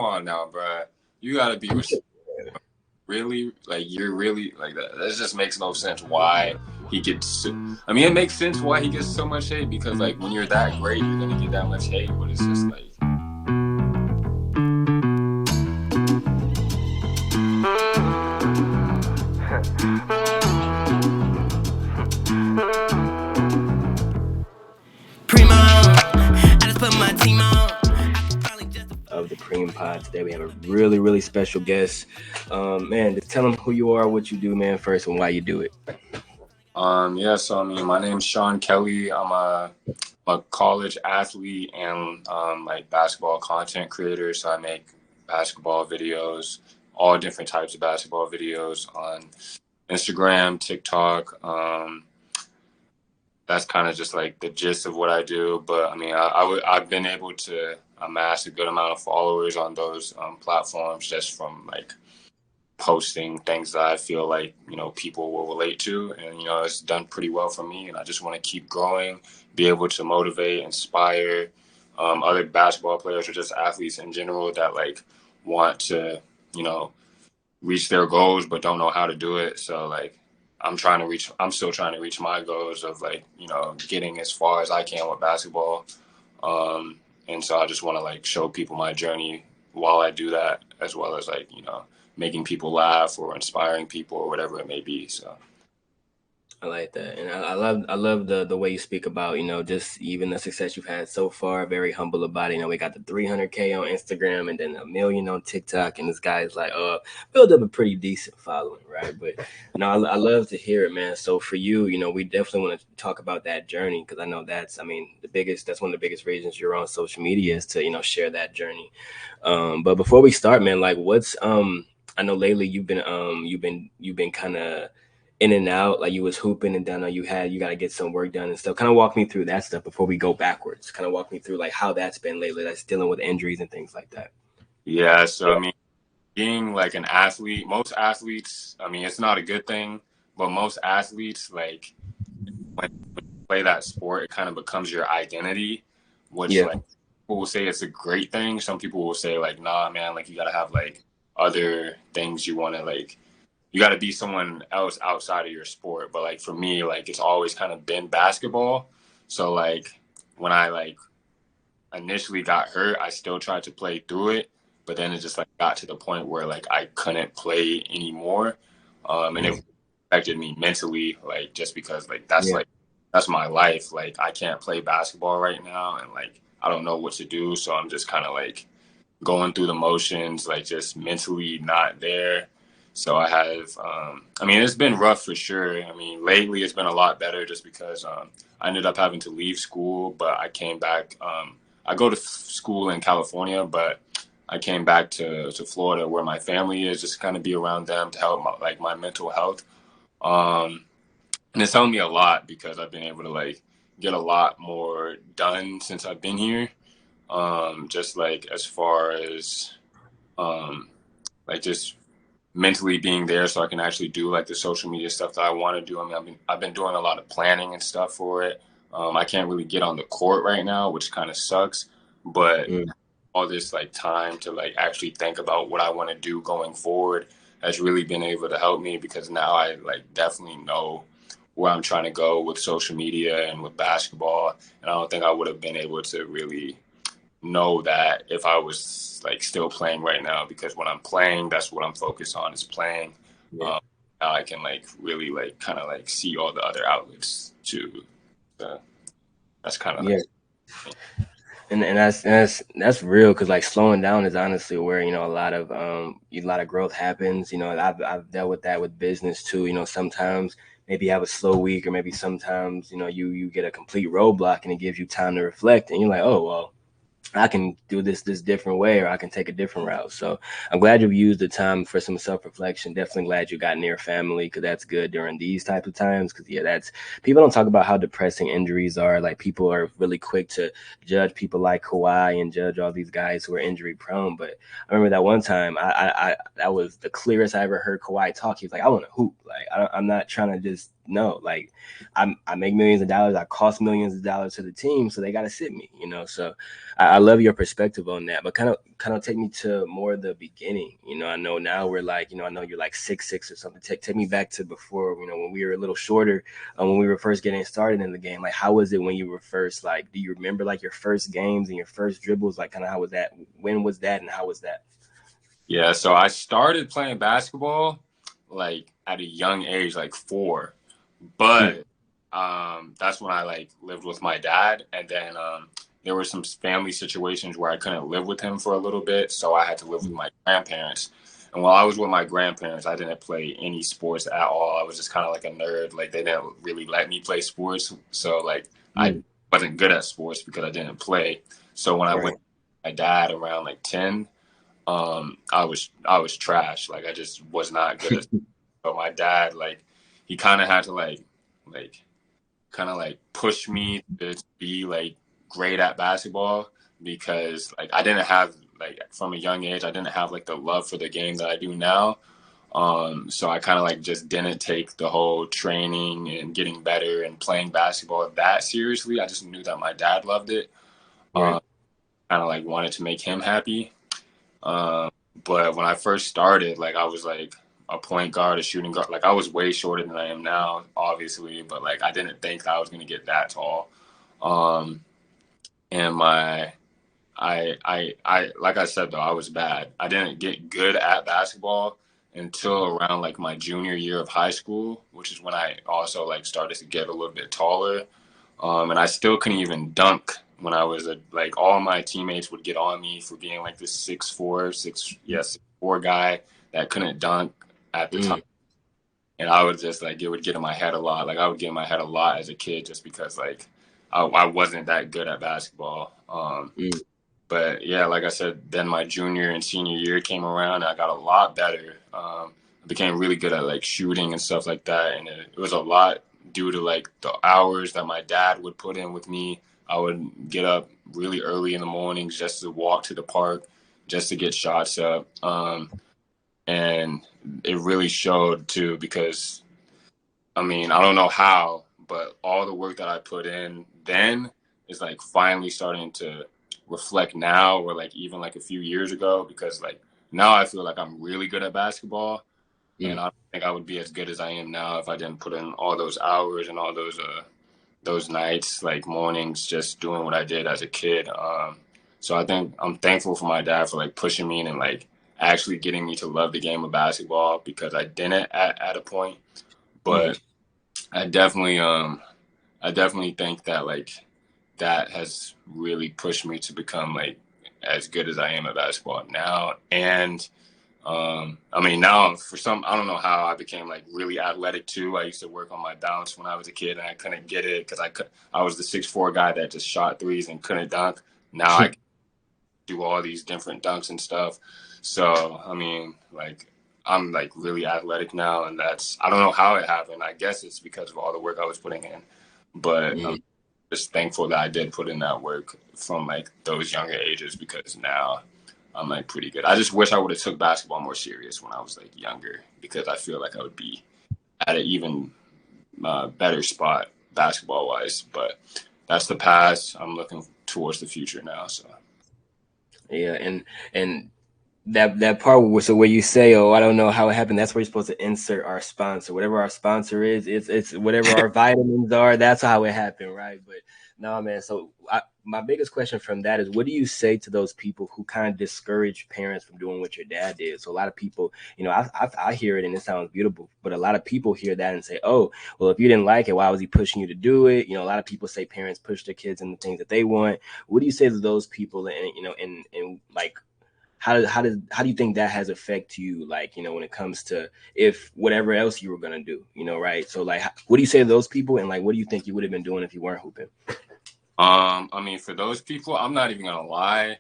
on now, bro. You gotta be really like you're really like that. That just makes no sense why he gets. I mean, it makes sense why he gets so much hate because like when you're that great, you're gonna get that much hate. But it's just like. Of the Preem Pod today, we have a really special guest. Man, just tell them who you are, what you do, man, first, and why you do it. Yeah, so I mean, my name's Shawn Kelly. I'm a college athlete and like basketball content creator. So I make basketball videos, all different types of basketball videos on Instagram, TikTok. That's kind of just like the gist of what I do. But I mean, I've been able to amass a good amount of followers on those platforms just from like posting things that I feel like, you know, people will relate to. And, you know, it's done pretty well for me. And I just want to keep growing, be able to motivate, inspire other basketball players or just athletes in general that like want to, you know, reach their goals, but don't know how to do it. So like, I'm still trying to reach my goals of like, you know, getting as far as I can with basketball. And so I just want to like show people my journey while I do that, as well as like, you know, making people laugh or inspiring people or whatever it may be. So I like that, and I love the way you speak about, you know, just even the success you've had so far. Very humble about it. You know, we got the 300K on Instagram and then 1 million on TikTok, and this guy's like, build up a pretty decent following, right? But no, I love to hear it, man. So for you, you know, we definitely want to talk about that journey because I know that's one of the biggest reasons you're on social media is to, you know, share that journey. But before we start, man, like what's I know lately you've been kind of in and out, like you was hooping and then you got to get some work done and stuff. Kind of walk me through that stuff before we go backwards. Kind of walk me through like how that's been lately, that's dealing with injuries and things like that. Yeah, so I mean, being like an athlete, most athletes, I mean, it's not a good thing, but most athletes, like when you play that sport, it kind of becomes your identity, which like people will say it's a great thing. Some people will say like, nah, man, like you got to have like other things you want to like, you got to be someone else outside of your sport. But like for me, like it's always kind of been basketball. So like when I like initially got hurt, I still tried to play through it, but then it just like got to the point where like I couldn't play anymore. And it affected me mentally, like just because like that's my life. Like I can't play basketball right now and like I don't know what to do. So I'm just kind of like going through the motions, like just mentally not there. So I have, I mean, it's been rough for sure. I mean, lately it's been a lot better just because I ended up having to leave school, but I came back. I go to school in California, but I came back to Florida where my family is, just to kind of be around them to help my mental health. And it's helped me a lot because I've been able to like get a lot more done since I've been here. Just like as far as like just mentally being there so I can actually do like the social media stuff that I want to do. I mean, I've been doing a lot of planning and stuff for it. I can't really get on the court right now, which kind of sucks, but all this like time to like actually think about what I want to do going forward has really been able to help me because now I like definitely know where I'm trying to go with social media and with basketball. And I don't think I would have been able to really know that if I was like still playing right now, because when I'm playing, that's what I'm focused on is playing. Now I can like really like kind of like see all the other outlets too. That's kind of like, and that's real because like slowing down is honestly where, you know, a lot of growth happens. You know, I've dealt with that with business too. You know, sometimes maybe you have a slow week or maybe sometimes, you know, you get a complete roadblock and it gives you time to reflect and you're like, oh well, I can do this different way, or I can take a different route. So I'm glad you've used the time for some self-reflection. Definitely glad you got near family because that's good during these types of times. Because that's people don't talk about how depressing injuries are. Like people are really quick to judge people like Kawhi and judge all these guys who are injury prone. But I remember that one time, I that was the clearest I ever heard Kawhi talk. He was like, "I want to hoop. Like I'm not trying to just no, like I make millions of dollars, I cost millions of dollars to the team, so they got to sit me, you know. So I love your perspective on that, but kind of take me to more the beginning. You know, I know now we're like, you know, I know you're like 6'6" or something. Take me back to before, you know, when we were a little shorter, when we were first getting started in the game. Like, how was it when you were first, like, do you remember like your first games and your first dribbles? Like, kind of how was that? When was that, and how was that? Yeah, so I started playing basketball like at a young age, like 4. Mm, But that's when I like lived with my dad, and then there were some family situations where I couldn't live with him for a little bit, so I had to live with mm, my grandparents. And while I was with my grandparents, I didn't play any sports at all. I was just kind of like a nerd. Like they didn't really let me play sports, so like I mm, wasn't good at sports because I didn't play. So when I went right. with my dad around like 10, I was trash. Like I just was not good at. So my dad, like, he kind of had to like kind of like push me to be like great at basketball because like I didn't have like from a young age I didn't have like the love for the game that I do now. So I kind of like just didn't take the whole training and getting better and playing basketball that seriously. I just knew that my dad loved it. Right. Um, kind of like wanted to make him happy. Um, but when I first started, like I was like a point guard, a shooting guard. Like I was way shorter than I am now, obviously, but like I didn't think that I was gonna get that tall. Um, and I like I said though, I was bad. I didn't get good at basketball until around like my junior year of high school, which is when I also like started to get a little bit taller. And I still couldn't even dunk when I was like all my teammates would get on me for being like this 6'4", 6'4" guy that couldn't dunk at the time. Mm, And I would just like it would get in my head a lot. Like I would get in my head a lot as a kid just because like I wasn't that good at basketball. mm, But yeah, like I said, then my junior and senior year came around and I got a lot better. I became really good at like shooting and stuff like that. And it was a lot due to like the hours that my dad would put in with me. I would get up really early in the mornings just to walk to the park, just to get shots up. And it really showed too because I mean, I don't know how, but all the work that I put in then is like finally starting to reflect now or like even like a few years ago because like now I feel like I'm really good at basketball and mm. I don't think I would be as good as I am now if I didn't put in all those hours and all those nights, like mornings, just doing what I did as a kid. So I think I'm thankful for my dad for like pushing me and like actually getting me to love the game of basketball because I didn't at a point, Mm. but I definitely I definitely think that like that has really pushed me to become like as good as I am at basketball now. And I mean now for some I don't know how I became like really athletic too. I used to work on my bounce when I was a kid and I couldn't get it because I was the 6'4" guy that just shot threes and couldn't dunk. Now I can do all these different dunks and stuff. So I mean like I'm like really athletic now, and that's I don't know how it happened. I guess it's because of all the work I was putting in, but I'm Mm. just thankful that I did put in that work from like those younger ages because now I'm like pretty good. I just wish I would have took basketball more serious when I was like younger because I feel like I would be at an even better spot basketball wise. But that's the past. I'm looking towards the future now. So. Yeah, and that part so where you say, "Oh, I don't know how it happened," that's where you're supposed to insert our sponsor. Whatever our sponsor is, it's whatever our vitamins are. That's how it happened, right? But no, man. So my biggest question from that is, what do you say to those people who kind of discourage parents from doing what your dad did? So a lot of people, you know, I hear it and it sounds beautiful, but a lot of people hear that and say, "Oh, well, if you didn't like it, why was he pushing you to do it?" You know, a lot of people say parents push their kids into things that they want. What do you say to those people? And you know, and like how do you think that has affected you, like, you know, when it comes to if whatever else you were gonna do, you know, right? So like what do you say to those people, and like what do you think you would have been doing if you weren't hooping? I mean, for those people, I'm not even gonna lie.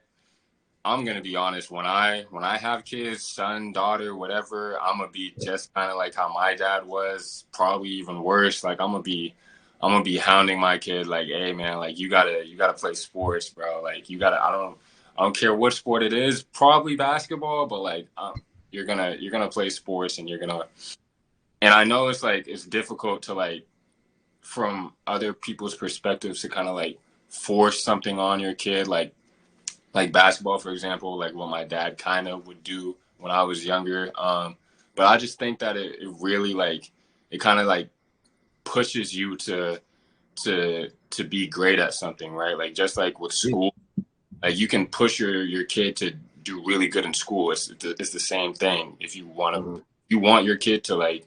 I'm gonna be honest. When I have kids, son, daughter, whatever, I'm gonna be just kind of like how my dad was, probably even worse. Like I'm gonna be hounding my kid, like, hey man, like you gotta play sports, bro. Like you gotta. I don't care what sport it is. Probably basketball, but like you're gonna play sports and you're gonna and I know it's like it's difficult to like from other people's perspectives to kind of like force something on your kid, like basketball, for example, like what my dad kind of would do when I was younger. But I just think that it really like it kind of like pushes you to be great at something, right? Like just like with Yeah. school, like you can push your kid to do really good in school. It's the same thing. If you want to, Mhm. you want your kid to like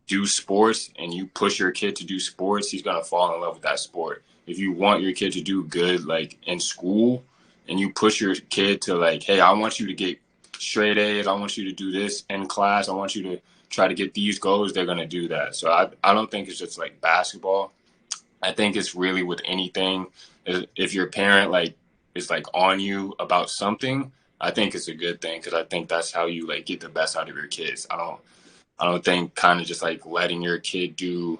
do sports and you push your kid to do sports, he's gonna fall in love with that sport. If you want your kid to do good like in school and you push your kid to like, hey, I want you to get straight A's, I want you to do this in class, I want you to try to get these goals, they're gonna do that. So I don't think it's just like basketball. I think it's really with anything. If your parent like is like on you about something, I think it's a good thing because I think that's how you like get the best out of your kids. I don't think kind of just like letting your kid do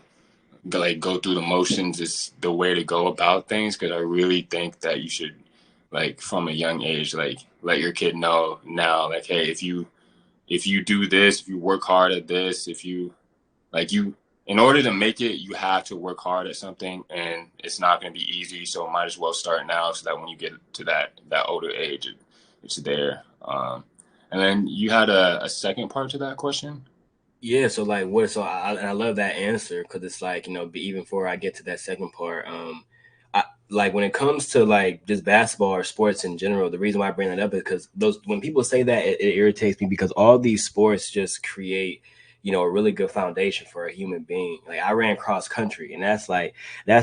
like go through the motions is the way to go about things because I really think that you should like from a young age like let your kid know now like hey if you do this, if you work hard at this, if you like you in order to make it you have to work hard at something and it's not going to be easy, so might as well start now so that when you get to that older age it's there. And then you had a second part to that question. Yeah, so like what? So I love that answer because it's like even before I get to that second part, I like when it comes to like just basketball or sports in general. The reason why I bring that up is because those when people say that it irritates me because all these sports just create a really good foundation for a human being. Like I ran cross country, and that's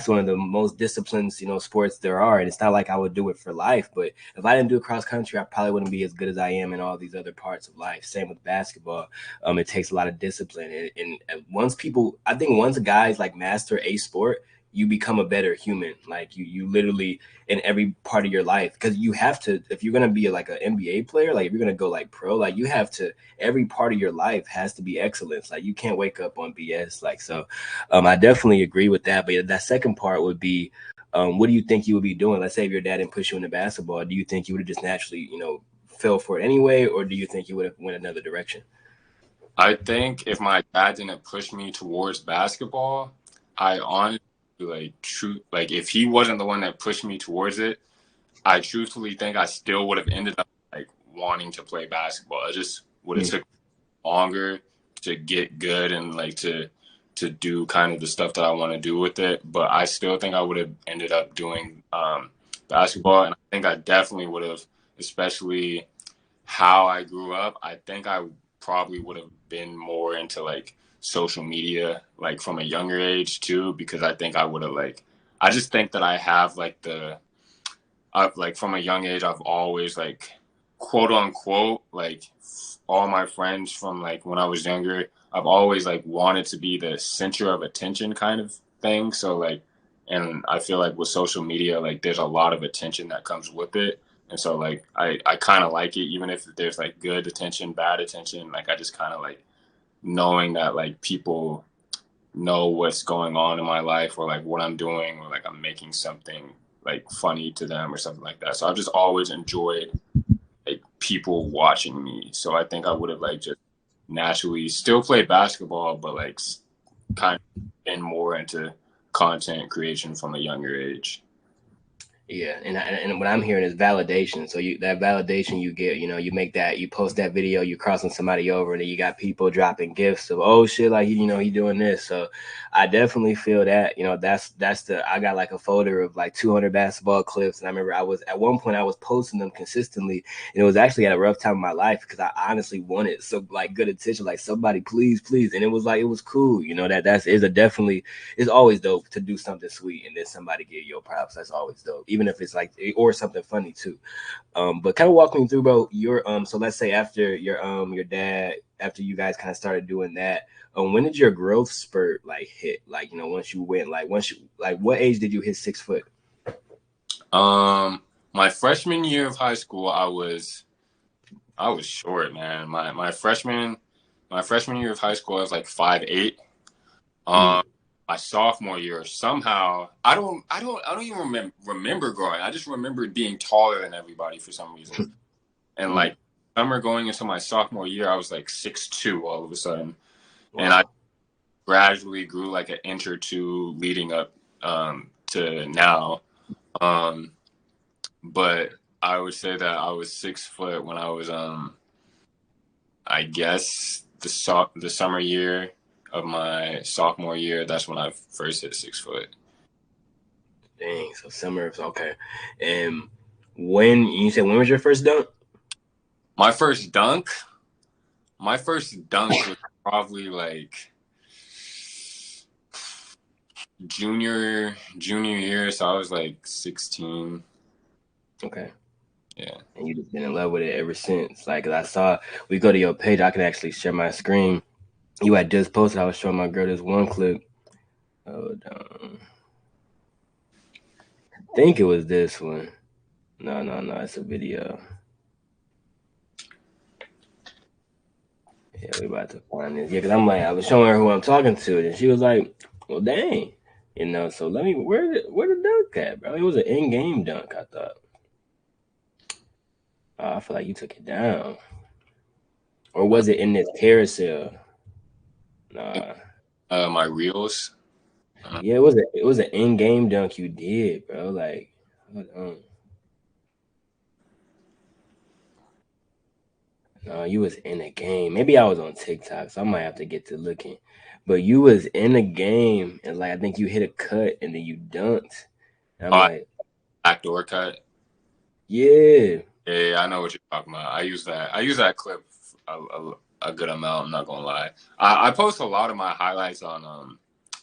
one of the most disciplined sports there are, and it's not like I would do it for life, but if I didn't do cross country, I probably wouldn't be as good as I am in all these other parts of life. Same with basketball. It takes a lot of discipline, and I think once guys like master a sport, you become a better human. Like you literally in every part of your life because you have to if you're gonna be like an NBA player, like if you're gonna go like pro, like you have to every part of your life has to be excellence. Like you can't wake up on BS. Like so, I definitely agree with that. But that second part would be. What do you think you would be doing? Let's say if your dad didn't push you into basketball, do you think you would have just naturally, fell for it anyway, or do you think you would have went another direction? I think if my dad didn't push me towards basketball, I honestly like true like if he wasn't the one that pushed me towards it, I truthfully think I still would have ended up like wanting to play basketball. It just would have Mm. took longer to get good and like to do kind of the stuff that I want to do with it. But I still think I would have ended up doing basketball, and I think I definitely would have, especially how I grew up, I think I probably would have been more into like social media, like from a younger age too, because I think I would have like, I just think that I have like I've like from a young age, I've always like quote unquote, like all my friends from like when I was younger, I've always like wanted to be the center of attention kind of thing. So like, and I feel like with social media, like there's a lot of attention that comes with it. And so like I kind of like it, even if there's like good attention, bad attention. Like I just kind of like knowing that like people know what's going on in my life or like what I'm doing or like I'm making something like funny to them or something like that. So I've just always enjoyed like people watching me. So I think I would have like just naturally still played basketball, but like kind of been more into content creation from a younger age. Yeah, and what I'm hearing is validation. So that validation you get, you make that, you post that video, you crossing somebody over, and then you got people dropping gifts of oh shit, like he doing this. So I definitely feel that, that's the I got like a folder of like 200 basketball clips, and I remember I was at one point I was posting them consistently, and it was actually at a rough time in my life because I honestly wanted so like good attention, like somebody please, and it was like it was cool, that's is a definitely it's always dope to do something sweet and then somebody give you props. That's always dope, even if it's like or something funny too. But kind of walk me through, bro. So let's say after your dad, after you guys kind of started doing that, when did your growth spurt like hit? Like once you like what age did you hit 6 foot? Um, my freshman year of high school, I was short, man. My freshman year of high school, I was like 5'8". Mm, Um, my sophomore year, somehow I don't even remember growing. I just remembered being taller than everybody for some reason. And mm, like summer going into my sophomore year, I was like 6'2" all of a sudden, and I wow. gradually grew like an inch or two leading up to now. But I would say that I was 6 foot when I was I guess the summer year of my sophomore year. That's when I first hit 6 foot. Dang, so summer, okay. And when you said when was your first dunk? My first dunk, my first dunk was probably like junior year, so I was like 16. Okay. Yeah. And you just been in love with it ever since. Like, 'cause I saw we go to your page, I can actually share my screen. You had just posted. I was showing my girl this one clip. Hold on. I think it was this one. No, it's a video. Yeah, we about to find this. Yeah, because I'm like, I was showing her who I'm talking to, and she was like, "Well, dang, you know." So let me where the dunk at, bro? It was an in-game dunk, I thought. I feel like you took it down, or was it in this carousel? Nah. My reels. Yeah, it was an in-game dunk you did, bro. Like, hold on. No, you was in a game. Maybe I was on TikTok, so I might have to get to looking. But you was in a game, and like I think you hit a cut, and then you dunked. And I'm Oh, like, backdoor cut. yeah, Yeah, I know what you're talking about. I use that. I use that clip a good amount. I'm not gonna lie. I post a lot of my highlights on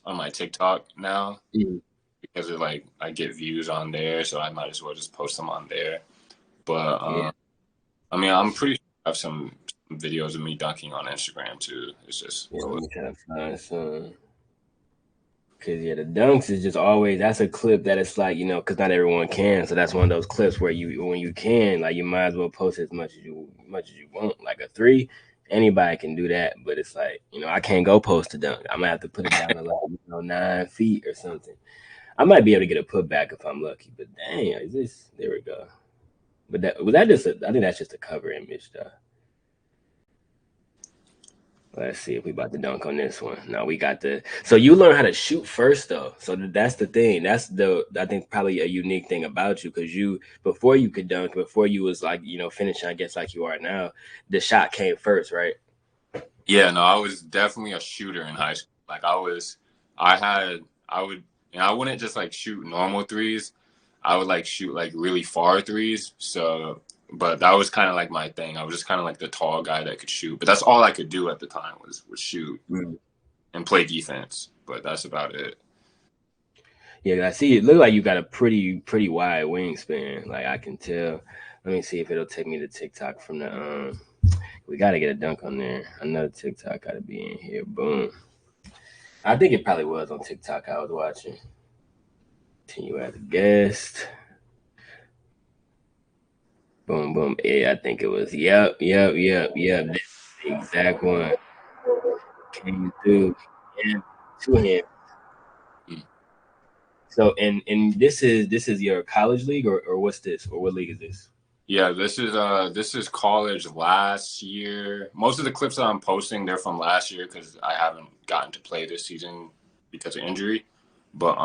my TikTok now mm, because of like I get views on there, so I might as well just post them on there. But yeah. I mean, I'm pretty sure I have some videos of me dunking on Instagram too. It's just Yeah, let me try to find some. Cause yeah, the dunks is just always that's a clip that it's like, you know, cause not everyone can. So that's one of those clips where you when you can, like you might as well post as much as you want. Like a three, anybody can do that. But it's like, you know, I can't go post a dunk. I'm gonna have to put it down to like, 9 feet or something. I might be able to get a putback if I'm lucky, but dang, is this there we go. But that just I think that's just a cover image though. Let's see if we about to dunk on this one. No, we got the. So you learn how to shoot first, though. So that's the thing. That's the I think probably a unique thing about you because you before you could dunk, before you was like finishing, I guess like you are now, the shot came first, right? yeah. No, I was definitely a shooter in high school. Like I had, I would, and I wouldn't just like shoot normal threes. I would like shoot like really far threes. So, but that was kind of like my thing. I was just kind of like the tall guy that could shoot. But that's all I could do at the time was shoot Mm. and play defense. But that's about it. Yeah, I see. It look like you got a pretty wide wingspan. Like I can tell. Let me see if it'll take me to TikTok from the. We got to get a dunk on there. Another TikTok got to be in here. Boom. I think it probably was on TikTok I was watching. Continue as a guest. Boom, boom. Yeah, I think it was. Yep. That's the exact one. Came through. Yeah, two hands. Mm. So, and this is your college league or what's this or what league is this? Yeah, this is college last year. Most of the clips that I'm posting they're from last year because I haven't gotten to play this season because of injury. But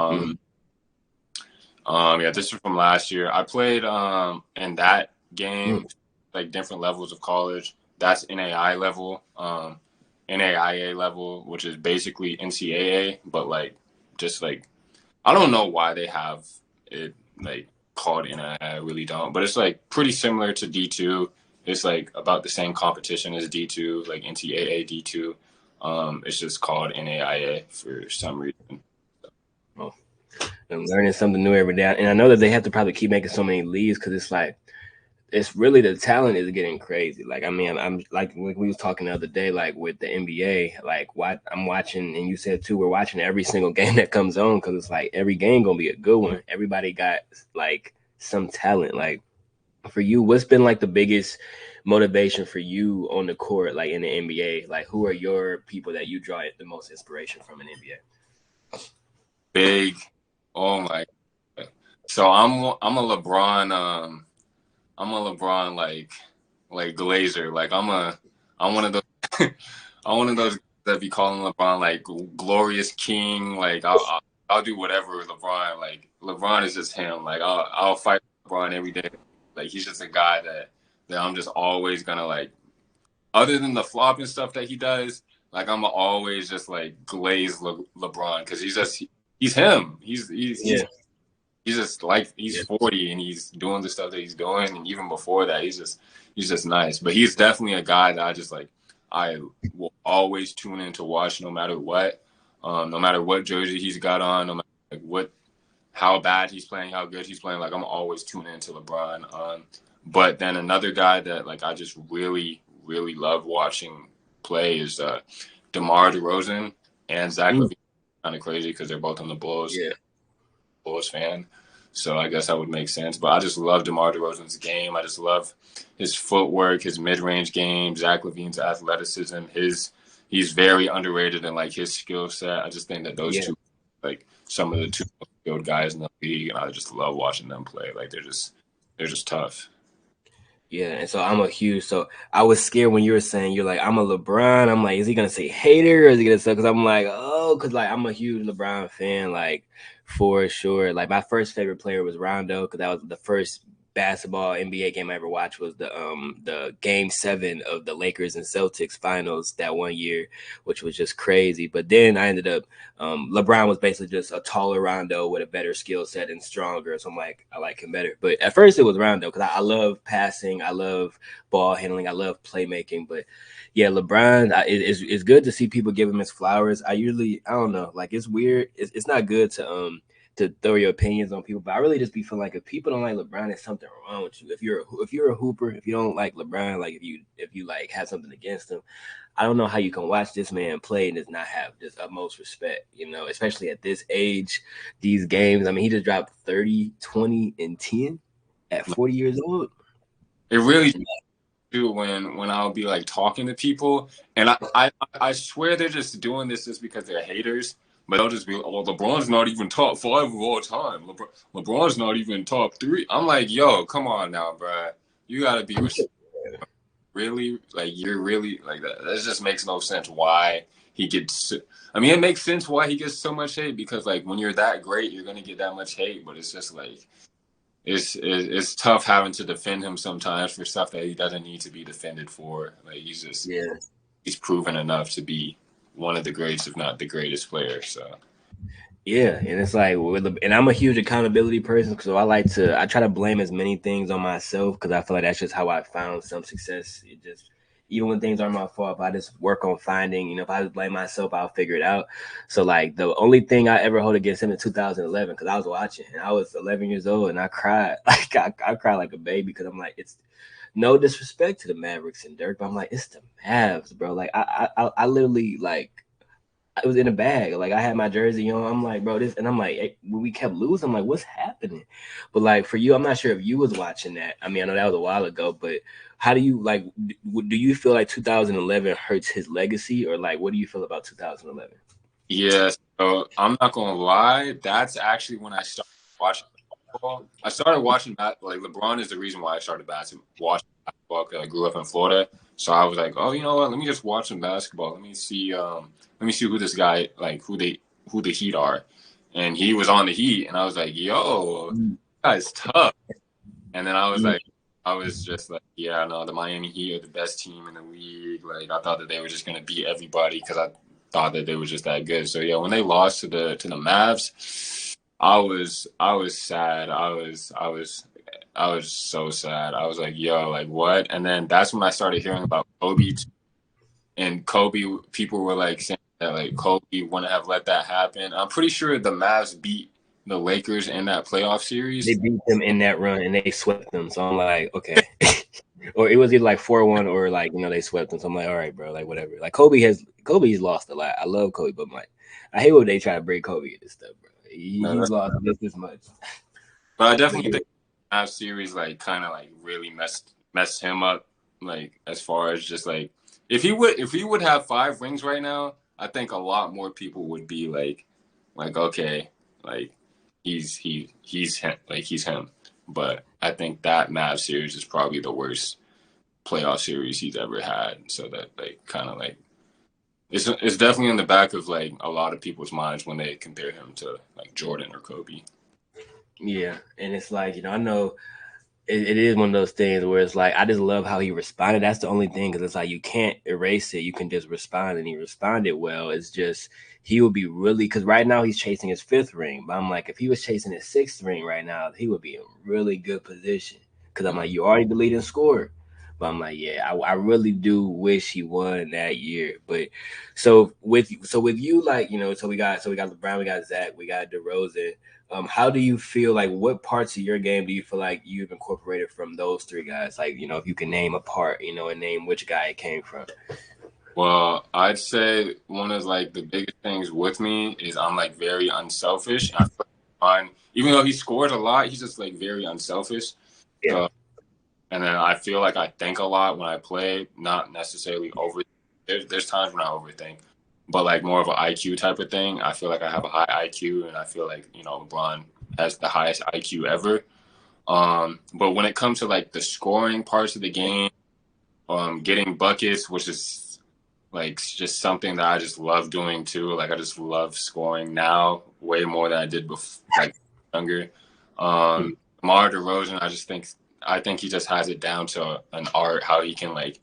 Mm, yeah, this is from last year. I played in that mm, game like different levels of college. That's NAI level, NAIA level, which is basically NCAA, but like just like I don't know why they have it like called NAIA. I really don't, but it's like pretty similar to D2. It's like about the same competition as D2, like NCAA D2. It's just called NAIA for some reason. oh, I'm learning something new every day, and I know that they have to probably keep making so many leagues because it's like it's really the talent is getting crazy. Like I mean, I'm like we was talking the other day, like with the NBA, like what I'm watching, and you said too, we're watching every single game that comes on because it's like every game gonna be a good one. Everybody got like some talent. Like for you, what's been like the biggest motivation for you on the court, like in the NBA? Like who are your people that you draw the most inspiration from in the NBA? Big, oh my. So I'm a LeBron. I'm a LeBron like Glazer. Like I'm one of those I'm one of those that be calling LeBron like glorious king. Like I'll do whatever with LeBron. Like LeBron is just him. Like I'll fight LeBron every day. Like he's just a guy that I'm just always gonna like. Other than the flop and stuff that he does, like I'm always just like glaze LeBron because he's him. Yeah, He's just like he's yeah, 40 and he's doing the stuff that he's doing, and even before that, he's just nice. But he's definitely a guy that I just like. I will always tune in to watch no matter what, no matter what jersey he's got on, no matter like what how bad he's playing, how good he's playing. Like I'm always tuning into LeBron. But then another guy that like I just really love watching play is DeMar DeRozan and Zach mm, LaVine. Kind of crazy because they're both on the yeah, Bulls fan. So I guess that would make sense. But I just love DeMar DeRozan's game. I just love his footwork, his mid-range game, Zach LaVine's athleticism. He's very underrated in like his skill set. I just think that those yeah. two, like some of the two most skilled guys in the league, and I just love watching them play. Like they're just tough. Yeah, and so I'm a huge. So I was scared when you were saying you're like I'm a LeBron. I'm like, is he gonna say hater or is he gonna say? Because I'm like, oh, because like I'm a huge LeBron fan, like for sure. Like my first favorite player was Rondo because that was the first basketball NBA game I ever watched was the game 7 of the Lakers and Celtics finals that one year, which was just crazy. But then I ended up LeBron was basically just a taller Rondo with a better skill set and stronger. So I'm like, I like him better. But at first it was Rondo because I love passing, I love ball handling, I love playmaking. But yeah, LeBron, it's good to see people give him his flowers. I don't know, like it's weird. It's not good to throw your opinions on people, but I really just be feeling like if people don't like LeBron, there's something wrong with you. If you're a hooper, if you don't like LeBron, like if you like have something against him, I don't know how you can watch this man play and just not have just utmost respect, you know, especially at this age, these games. I mean, he just dropped 30, 20, and 10 at 40 years old. It really do when I'll be like talking to people, and I swear they're just doing this just because they're haters. But they'll just be, oh, LeBron's not even top 5 of all time. LeBron's not even top 3. I'm like, yo, come on now, bro. You gotta be really like you're really like that. That just makes no sense. Why he gets? I mean, it makes sense why he gets so much hate because like when you're that great, you're gonna get that much hate. But it's just like it's tough having to defend him sometimes for stuff that he doesn't need to be defended for. Like Yeah. he's proven enough to be one of the greats, if not the greatest player. So Yeah, and it's like, and I'm a huge accountability person, so I try to blame as many things on myself because I feel like that's just how I found some success. It just, even when things aren't my fault, if I just work on finding, if I just blame myself, I'll figure it out. So like the only thing I ever hold against him in 2011, because I was watching and I was 11 years old and I cried, like I cried like a baby because I'm like, it's no disrespect to the Mavericks and Dirk, but I'm like, it's the Mavs, bro. Like I literally like it was in a bag. Like I had my jersey on. I'm like, bro, this, and I'm like, hey, when we kept losing, I'm like, what's happening? But like for you, I'm not sure if you was watching that. I mean, I know that was a while ago, but how do you like? Do you feel like 2011 hurts his legacy, or like, what do you feel about 2011? yeah, so I'm not gonna lie. That's actually when I started watching basketball. I started watching that. Like LeBron is the reason why I started watching basketball because I grew up in Florida. So I was like, oh, you know what? Let me just watch some basketball. Let me see who this guy like who the Heat are. And he was on the Heat, and I was like, yo, this guy's tough. And then I was just like, yeah, no, the Miami Heat are the best team in the league. Like I thought that they were just gonna beat everybody because I thought that they were just that good. So yeah, when they lost to the Mavs, I was sad. I was so sad. I was like, yo, like what? And then that's when I started hearing about Kobe. And Kobe, people were like saying that like Kobe wouldn't have let that happen. I'm pretty sure the Mavs beat the Lakers in that playoff They series. beat them in that run and they swept them. So I'm like, okay. Or it was either like 4-1 or like, they swept them. So I'm like, all right, bro, like whatever. Like Kobe's lost a lot. I love Kobe, but like I hate when they try to break Kobe and stuff, bro. He's lost just as much. But I But definitely yeah, think that series like kind of like really messed him up. Like as far as just like if he would have 5 rings right now, I think a lot more people would be like okay, like he's him, like he's him. But I think that Mavs series is probably the worst playoff series he's ever had. So that like kind of like It's definitely in the back of like a lot of people's minds when they compare him to like Jordan or Kobe. Yeah, and it's like, I know it is one of those things where it's like I just love how he responded. That's the only thing, because it's like you can't erase it. You can just respond, and he responded well. It's just he would be really, because right now he's chasing his fifth ring, but I'm like, if he was chasing his sixth ring right now, he would be in really good position. Because I'm Mhm. like, you already the leading scorer. But I'm like, yeah, I really do wish he won that year. But so with you, like, so we got LeBron, we got Zach, we got DeRozan. How do you feel, like what parts of your game do you feel like you've incorporated from those three guys? Like, if you can name a part, and name which guy it came from. Well, I'd say one of like the biggest things with me is I'm like very unselfish. I feel like even though he scores a lot, he's just like very unselfish. Yeah. So, and then I feel like I think a lot when I play, not necessarily over. There's times when I overthink, but like more of an IQ type of thing. I feel like I have a high IQ, and I feel like LeBron has the highest IQ ever. But when it comes to like the scoring parts of the game, getting buckets, which is like just something that I just love doing too. Like I just love scoring now way more than I did before, like younger. Hmm. DeMar DeRozan, I think he just has it down to an art how he can like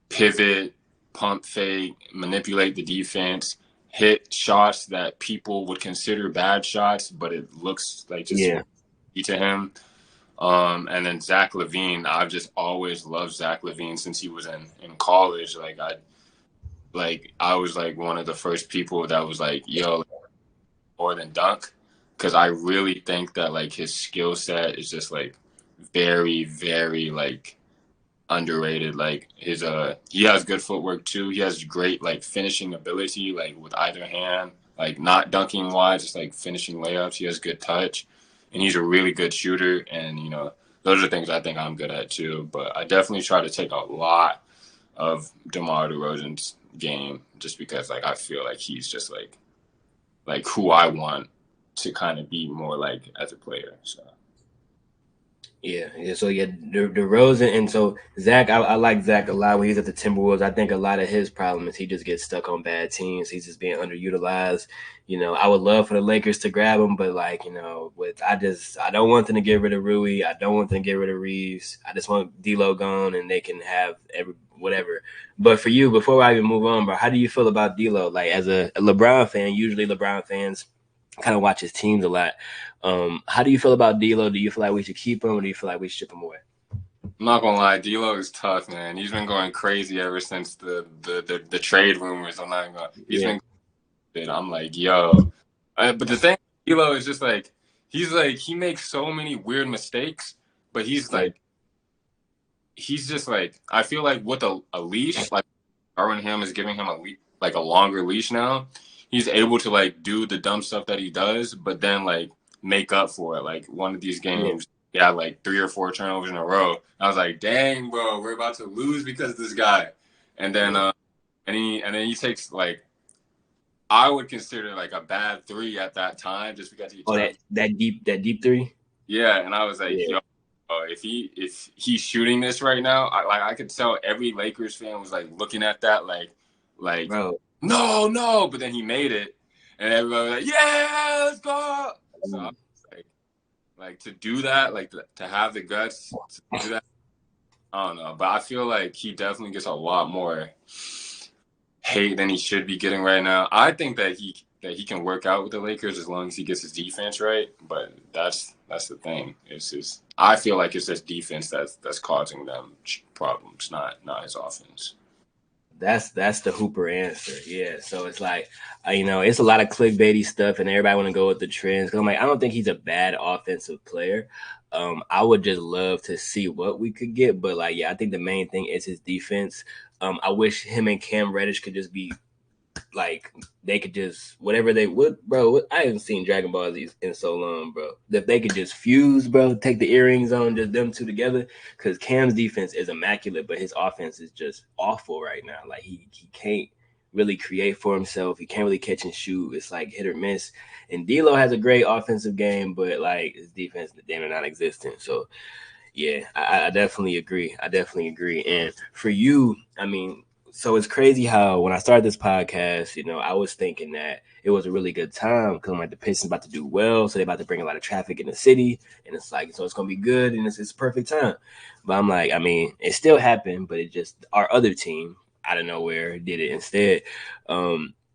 pivot, pump fake, manipulate the defense, hit shots that people would consider bad shots, but it looks like just Yeah. to him. And then Zach LaVine, I've just always loved Zach LaVine since he was in college. Like I was like one of the first people that was like, yo, more than dunk, because I really think that like his skill set is just like very, very like underrated. Like he has good footwork too. He has great like finishing ability, like with either hand, like not dunking wise, just like finishing layups. He has good touch, and he's a really good shooter. And those are things I think I'm good at too. But I definitely try to take a lot of DeMar DeRozan's game, just because like I feel like he's just like who I want to kind of be more like as a player. So. Yeah. So yeah, DeRozan, and so Zach, I like Zach a lot when he's at the Timberwolves. I think a lot of his problem is he just gets stuck on bad teams. He's just being underutilized. I would love for the Lakers to grab him, but like, I don't want them to get rid of Rui. I don't want them to get rid of Reeves. I just want D'Lo gone, and they can have every whatever. But for you, before I even move on, bro, how do you feel about D'Lo? Like, as a LeBron fan, usually LeBron fans kind of watch his teams a lot. How do you feel about D'Lo? Do you feel like we should keep him, or do you feel like we should ship him away? I'm not gonna lie, D'Lo is tough, man. He's been going crazy ever since the trade rumors. I'm not gonna. He's Yeah. been. I'm like, yo, but the thing, D'Lo is just like he makes so many weird mistakes, but Yeah. he's just like I feel like with a leash, like Darwin Ham is giving him like a longer leash now. He's able to like do the dumb stuff that he does, but then like make up for it. Like one of these Yeah. games, yeah, like 3 or 4 turnovers in a row. I was like, dang, bro, we're about to lose because of this guy. And then Yeah. and then he takes like I would consider like a bad three at that time just because he Oh, that turns. that deep three. Yeah, and I was like, Yeah, yo, if he's shooting this right now, I could tell every Lakers fan was like looking at that like bro. no, no, but then he made it, and everybody was like, yeah, let's go. So I was like to do that, like to have the guts to do that. I don't know, but I feel like he definitely gets a lot more hate than he should be getting right now. I think that he can work out with the Lakers as long as he gets his defense right. But that's the thing. It's just I feel like it's just defense that's causing them problems, not his offense. That's the Hooper answer. Yeah. So it's like, it's a lot of clickbaity stuff, and everybody want to go with the trends. Because I'm like, I don't think he's a bad offensive player. I would just love to see what we could get, but like, yeah, I think the main thing is his defense. I wish him and Cam Reddish could just be like, they could just whatever they would, bro. I haven't seen Dragon Ball Z in so long, bro. If they could just fuse, bro, take the earrings on, just them two together, because Cam's defense is immaculate, but his offense is just awful right now. Like, he can't really create for himself. He can't really catch and shoot. It's like hit or miss. And D'Lo has a great offensive game, but like his defense is damn non-existent. So yeah, I definitely agree. I definitely agree. And for you, I mean, So it's crazy how when I started this podcast, I was thinking that it was a really good time because like the Pistons about to do well, so they're about to bring a lot of traffic in the city, and it's like so it's gonna be good, and it's perfect time. But I'm like, I mean, it still happened, but it just our other team out of nowhere did it instead.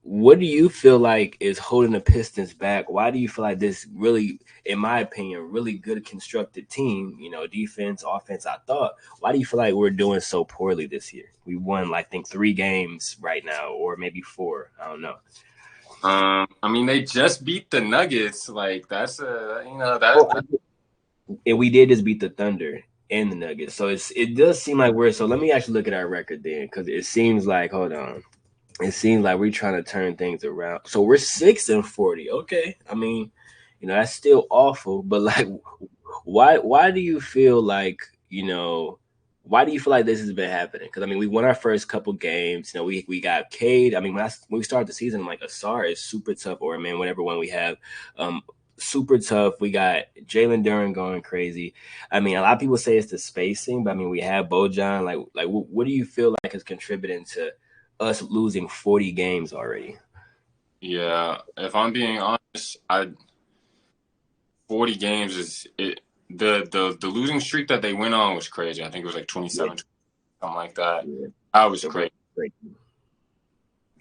What do you feel like is holding the Pistons back? Why do you feel like this really, in my opinion, really good constructed team, defense, offense, I thought, why do you feel like we're doing so poorly this year? We won, like, I think 3 games right now, or maybe 4. I don't know. I mean, they just beat the Nuggets. Like that's Oh, that. and we did just beat the Thunder and the Nuggets. So it does seem like we're. So let me actually look at our record then, because it seems like, hold on. It seems like we're trying to turn things around. So we're 6-40. Okay, I mean, that's still awful. But like, why do you feel like why do you feel like this has been happening? Because I mean, we won our first couple games. We got Cade. I mean, when we started the season, like Asar is super tough, or man, whatever one we have. Um, Super tough. We got Jalen Duran going crazy. I mean, a lot of people say it's the spacing, but I mean, we have Bojan. Like, what do you feel like is contributing to us losing 40 games already? Yeah, if I'm being honest, I 40 games is it. The losing streak that they went on was crazy. I think it was like Yeah, 27, something like that. yeah. That was The crazy. break.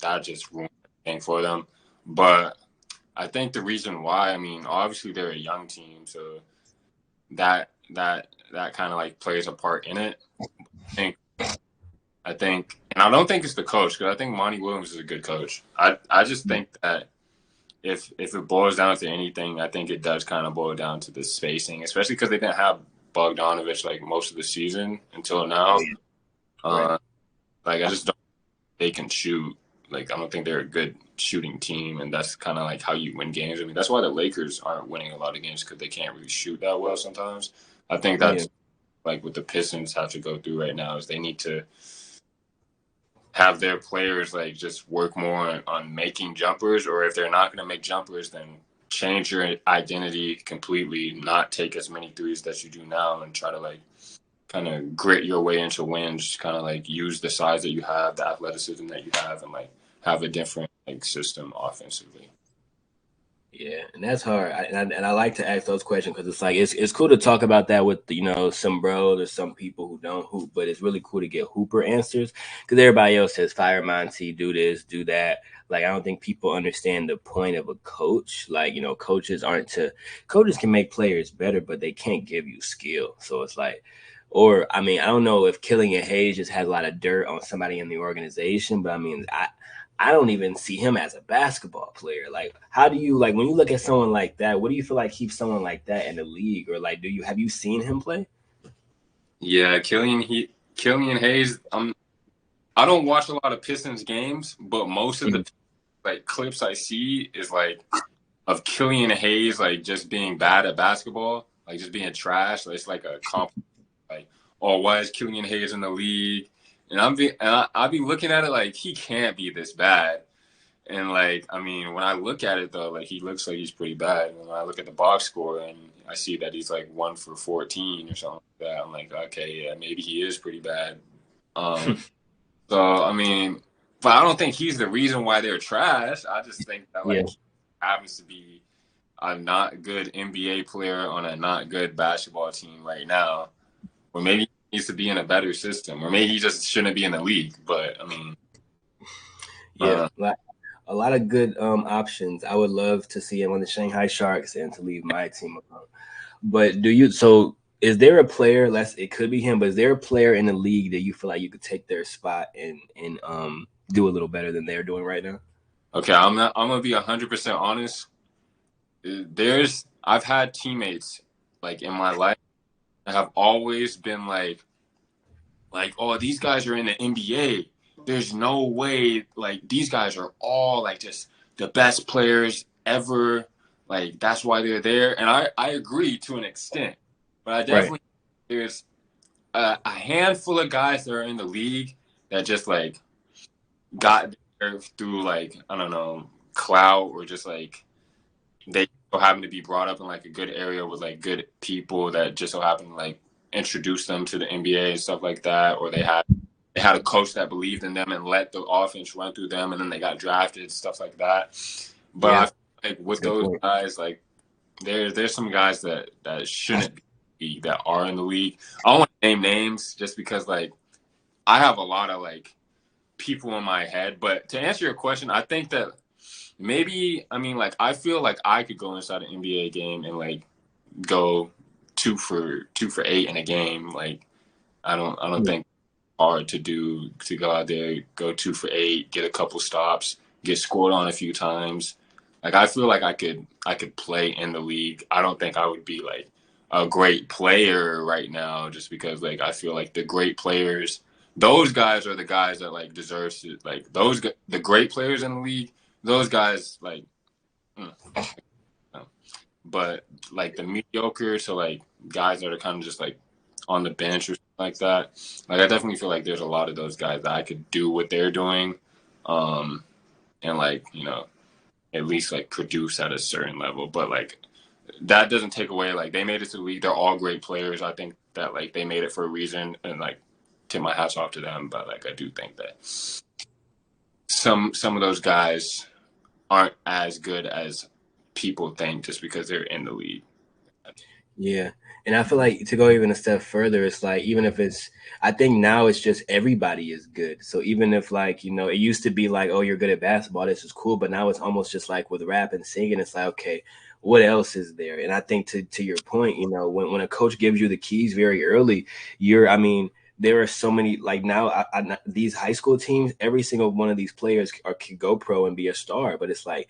That just ruined everything for them. But I think the reason why, I mean, obviously they're a young team, so that kind of like plays a part in it. I think I think, and I don't think it's the coach because I think Monty Williams is a good coach. I just think that if it boils down to anything, I think it does kind of boil down to the spacing, especially because they didn't have Bogdanovich like most of the season until Oh now. yeah, right. Uh, like I just don't think they can shoot. Like I don't think they're a good shooting team, and that's kind of like how you win games. I mean, that's why the Lakers aren't winning a lot of games because they can't really shoot that well sometimes. I think Yeah, that's like what the Pistons have to go through right now is they need to have their players like just work more on making jumpers, or if they're not going to make jumpers, then change your identity completely, not take as many threes that you do now, and try to like kind of grit your way into wins, kind of like use the size that you have, the athleticism that you have, and like have a different like system offensively. yeah, and that's hard. And I like to ask those questions because it's like it's cool to talk about that with some bros or some people who don't hoop, but it's really cool to get hooper answers because everybody else says fire Monty, do this, do that. Like I don't think people understand the point of a coach. Like coaches can make players better, but they can't give you skill. So it's like, or I mean, I don't know if Killian Hayes just has a lot of dirt on somebody in the organization, but I mean, I don't even see him as a basketball player. Like, how do you like when you look at someone like that? What do you feel like keeps someone like that in the league, or like, have you seen him play? Yeah, Killian Hayes. I don't watch a lot of Pistons games, but most of the like clips I see is like of Killian Hayes like just being bad at basketball, like just being trash. It's like a comp like, oh, why is Killian Hayes in the league? And I'll be looking at it like he can't be this bad. And like, I mean, when I look at it though, like he looks like he's pretty bad. And when I look at the box score and I see that he's like 1 for 14 or something like that, I'm like, okay, yeah, maybe he is pretty bad. Um, so I mean, but I don't think he's the reason why they're trash. I just think that Yeah, like he happens to be a not good NBA player on a not good basketball team right now, or maybe he needs to be in a better system, or maybe he just shouldn't be in the league. But I mean, yeah, uh, like a lot of good options. I would love to see him on the Shanghai Sharks and to leave my team alone. But do you? So is there a player? It could be him, but is there a player in the league that you feel like you could take their spot and do a little better than they're doing right now? okay, I'm gonna be 100% honest. I've had teammates like in my life that have always been like, oh, these guys are in the NBA. There's no way, like, these guys are all like just the best players ever. Like, that's why they're there. And I agree to an extent, but I Right. definitely, there's a handful of guys that are in the league that just like got there through like, I don't know, clout or just like they so happen to be brought up in like a good area with like good people that just so happen to like introduce them to the NBA and stuff like that, or they had they had a coach that believed in them and let the offense run through them, and then they got drafted, stuff like that. But I Yeah, feel like with good those point. guys, like there's some guys that shouldn't be in the league that are in the league. I don't want to name names just because like I have a lot of like people in my head. But to answer your question, I think that maybe I mean like I feel like I could go inside an NBA game and like go 2 for 8 in a game. Like I don't Yeah. think hard to do to go out there, go 2 for 8, get a couple stops, get scored on a few times. Like I feel like I could play in the league. I don't think I would be like a great player right now just because like I feel like the great players, those guys are the guys that like deserves to like the great players in the league, those guys like mm, but like the mediocre to like guys that are kind of just like on the bench or something like that. Like I definitely feel like there's a lot of those guys that I could do what they're doing, um, and like at least like produce at a certain level. But like that doesn't take away like they made it to the league. They're all great players. I think that like they made it for a reason, and like tip my hats off to them. But like I do think that some of those guys aren't as good as people think just because they're in the league. Yeah. And I feel like to go even a step further, it's like even if it's I think now it's just everybody is good. So even if like, it used to be like, oh, you're good at basketball, this is cool, but now it's almost just like with rap and singing, it's like, okay, what else is there? And I think to your point, when a coach gives you the keys very early, I mean, there are so many like now these high school teams, every single one of these players can go pro and be a star, but it's like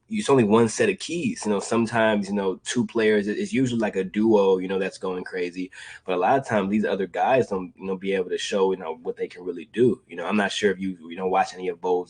it's only one set of keys. Sometimes two players. It's usually like a duo. That's going crazy. But a lot of times these other guys don't be able to show what they can really do. I'm not sure if you watch any of Bo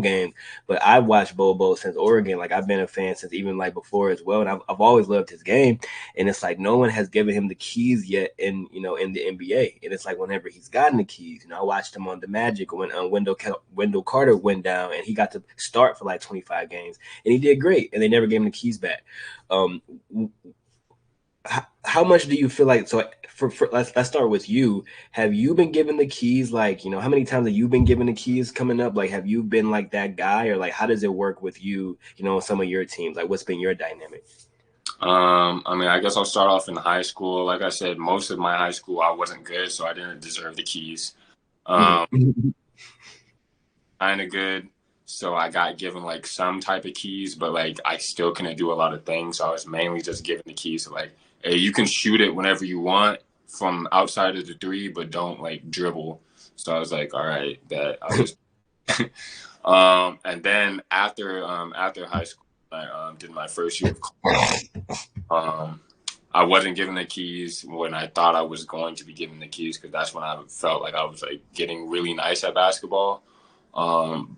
games, but I've watched Bo since Oregon. Like I've been a fan since even like before as well, and I've always loved his game. And it's like no one has given him the keys yet in the NBA. And it's like whenever he's gotten the keys, I watched him on the Magic when Wendell Carter went down, and he got to start for like 25 games, and he did great. And they never gave him the keys back. Um, how much do you feel like so for let's start with you. Have you been given the keys? Like, how many times have you been given the keys coming up? Like, have you been like that guy, or like how does it work with you, some of your teams? Like, what's been your dynamic? I mean, I guess I'll start off in high school. Like I said, most of my high school I wasn't good, so I didn't deserve the keys. Um, Mm-hmm. Kind of good, so I got given like some type of keys, but like I still couldn't do a lot of things. So I was mainly just given the keys to like, hey, you can shoot it whenever you want from outside of the three, but don't like dribble. So I was like, all right, that I'll just. And then after high school, I did my first year of college. Um, I wasn't given the keys when I thought I was going to be given the keys because that's when I felt like I was like getting really nice at basketball.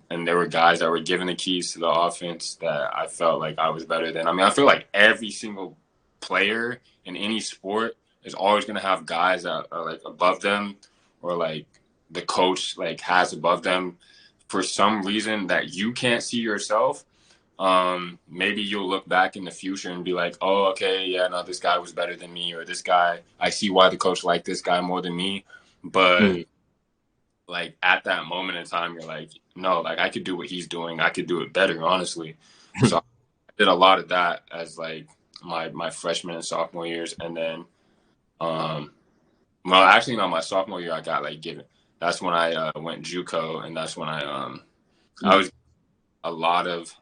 And there were guys that were given the keys to the offense that I felt like I was better than. I mean, I feel like every single player in any sport is always going to have guys that are like above them or like the coach like has above them for some reason that you can't see yourself. Maybe you'll look back in the future and be like, oh, okay, yeah, no, this guy was better than me, or this guy, I see why the coach liked this guy more than me. But Mm. like at that moment in time, you're like, no, like I could do what he's doing. I could do it better, honestly. So I did a lot of that as like my freshman and sophomore years. And then, well, actually, no, my sophomore year, I got like given, that's when I went JUCO. And that's when I Mm. was a lot of,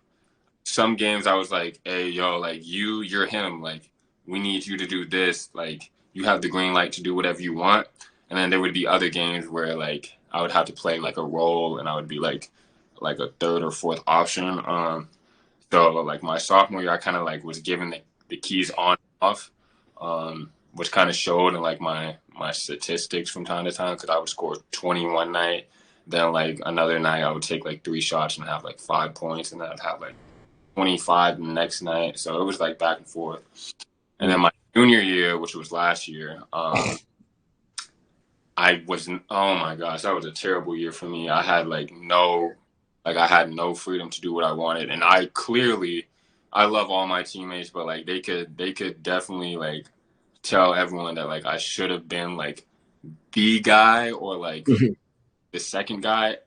some games I was like, hey, yo, like you're him. Like, we need you to do this. Like, you have the green light to do whatever you want. And then there would be other games where like I would have to play like a role and I would be like a third or fourth option. So like my sophomore year, I kind of like was given the keys on and off, which kind of showed in like my statistics from time to time because I would score 20 one night. Then like another night I would take like 3 shots and have like 5 points, and then I'd have like 25 the next night. So it was like back and forth. And then Mm. my junior year, which was last year, I was, oh my gosh, that was a terrible year for me. I had I had no freedom to do what I wanted. And I love all my teammates, but like they could definitely like tell everyone that like I should have been like the guy or like the second guy.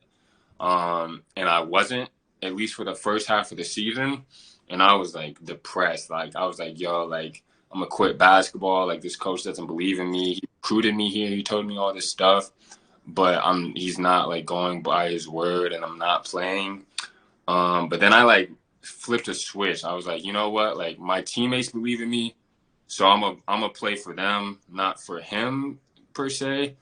And I wasn't, at least for the first half of the season. And I was like depressed. Like I was like, yo, like I'm gonna quit basketball. Like this coach doesn't believe in me. He recruited me here. He told me all this stuff, but he's not like going by his word, and I'm not playing. But then I like flipped a switch. I was like, you know what? Like my teammates believe in me, so I'm a play for them, not for him per se.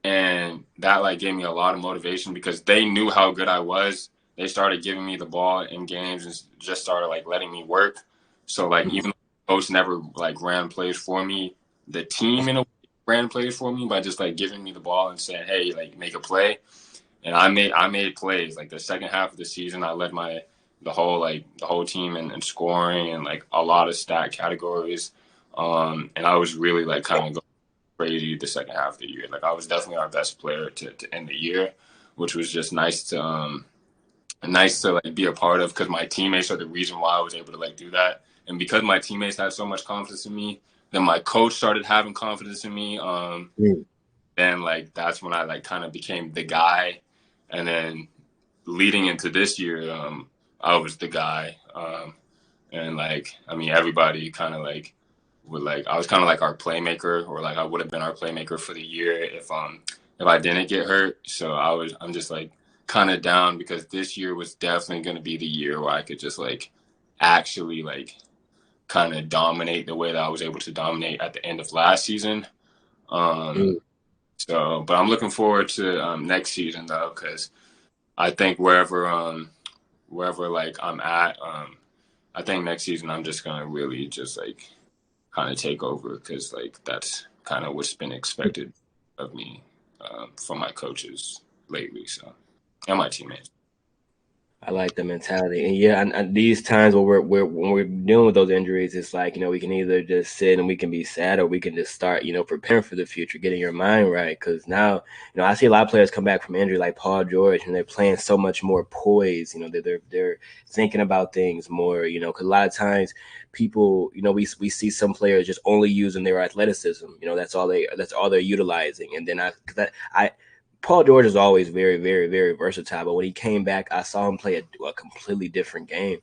And that like gave me a lot of motivation because they knew how good I was. They started giving me the ball in games and just started like letting me work. So like even though coach never like ran plays for me, the team in a way ran plays for me by just like giving me the ball and saying, "Hey, like make a play." And I made plays. Like the second half of the season, I led the whole team in scoring and like a lot of stat categories. And I was really like kind of crazy the second half of the year. Like I was definitely our best player to end the year, which was just nice to like be a part of because my teammates are the reason why I was able to like do that. And because my teammates had so much confidence in me, then my coach started having confidence in me. And like that's when I like kind of became the guy. And then leading into this year, I was the guy. And like I mean everybody kind of like would like I was kind of like our playmaker, or like I would have been our playmaker for the year if I didn't get hurt. So I'm just like kind of down because this year was definitely going to be the year where I could just like actually like kind of dominate the way that I was able to dominate at the end of last season. Um, but I'm looking forward to next season though, because I think wherever like I'm at, I think next season I'm just gonna really just like kind of take over because like that's kind of what's been expected of me from my coaches lately, so and my teammates. I like the mentality, and yeah, and these times where when we're dealing with those injuries, it's like we can either just sit and we can be sad, or we can just start preparing for the future, getting your mind right. Because now I see a lot of players come back from injury, like Paul George, and they're playing so much more poised. They're thinking about things more. Because a lot of times people, we see some players just only using their athleticism. That's all they're utilizing, and then I Paul George is always very, very, very versatile. But when he came back, I saw him play a completely different game.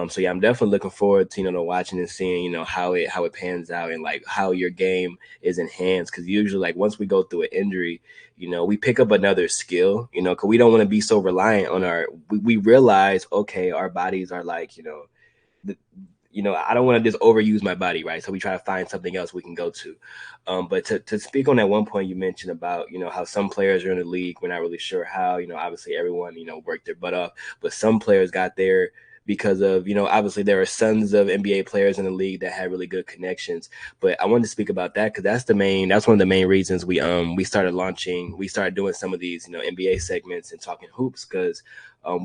So yeah, I'm definitely looking forward to to watching and seeing how it pans out, and like how your game is enhanced. Because usually, like once we go through an injury, we pick up another skill. Because we don't want to be so reliant on we realize, okay, our bodies are like the, I don't want to just overuse my body, right? So we try to find something else we can go to. But to speak on that one point you mentioned about, how some players are in the league, we're not really sure how, obviously everyone, worked their butt off, but some players got there because of, obviously there are sons of NBA players in the league that had really good connections. But I wanted to speak about that because that's one of the main reasons we started doing some of these, NBA segments and talking hoops, because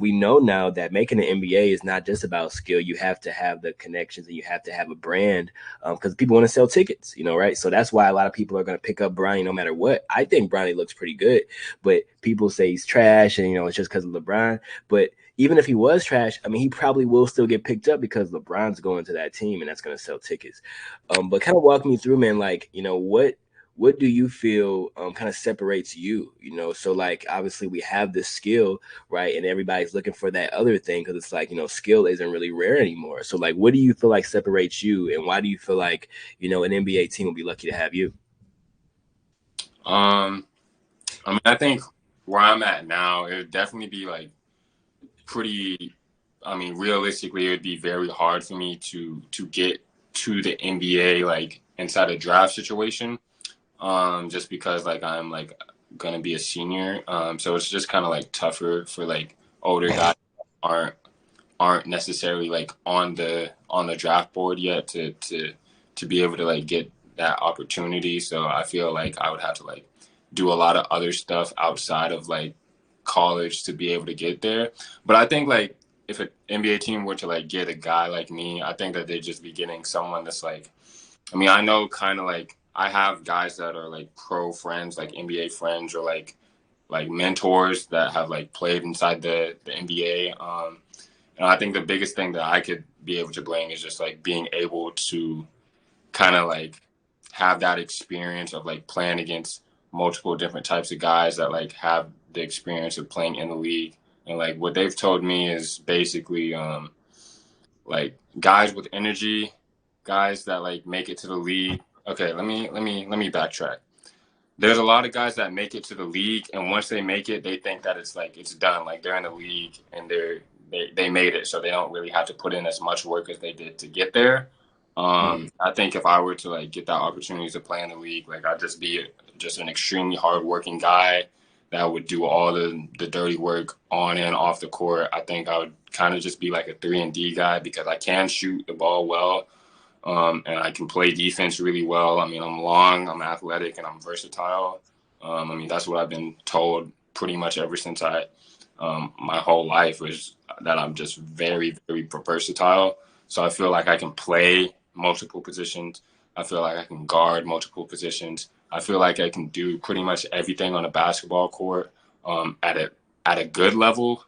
we know now that making an NBA is not just about skill. You have to have the connections and you have to have a brand, because people want to sell tickets, right? So that's why a lot of people are going to pick up Bronny no matter what. I think Bronny looks pretty good, but people say he's trash and, it's just because of LeBron. But even if he was trash, I mean, he probably will still get picked up because LeBron's going to that team and that's going to sell tickets. But kind of walk me through, man, like, what do you feel kind of separates you? So like obviously we have this skill, right? And everybody's looking for that other thing because it's like, skill isn't really rare anymore. So like, what do you feel like separates you, and why do you feel like, an NBA team will be lucky to have you? I mean, I think where I'm at now, it would definitely be like pretty. I mean, realistically, it would be very hard for me to get to the NBA like inside a draft situation. Just because like I'm like gonna be a senior. So it's just kind of like tougher for like older guys that aren't necessarily like on the draft board yet to be able to like get that opportunity. So I feel like I would have to like do a lot of other stuff outside of like college to be able to get there. But I think like if an NBA team were to like get a guy like me, I think that they'd just be getting someone that's like, I mean, I know kind of like I have guys that are like pro friends, like NBA friends, or like mentors that have like played inside the NBA. And I think the biggest thing that I could be able to bring is just like being able to kind of like have that experience of like playing against multiple different types of guys that like have the experience of playing in the league. And like what they've told me is basically like guys with energy, guys that like make it to the league. Okay, let me backtrack. There's a lot of guys that make it to the league, and once they make it, they think that it's like it's done. Like they're in the league and they made it, so they don't really have to put in as much work as they did to get there. Mm. I think if I were to like get that opportunity to play in the league, like I'd just be just an extremely hardworking guy that would do all the dirty work on and off the court. I think I would kind of just be like a 3-and-D guy because I can shoot the ball well. And I can play defense really well. I mean, I'm long, I'm athletic, and I'm versatile. I mean, that's what I've been told pretty much ever since my whole life was that I'm just very, very versatile. So I feel like I can play multiple positions. I feel like I can guard multiple positions. I feel like I can do pretty much everything on a basketball court at a good level.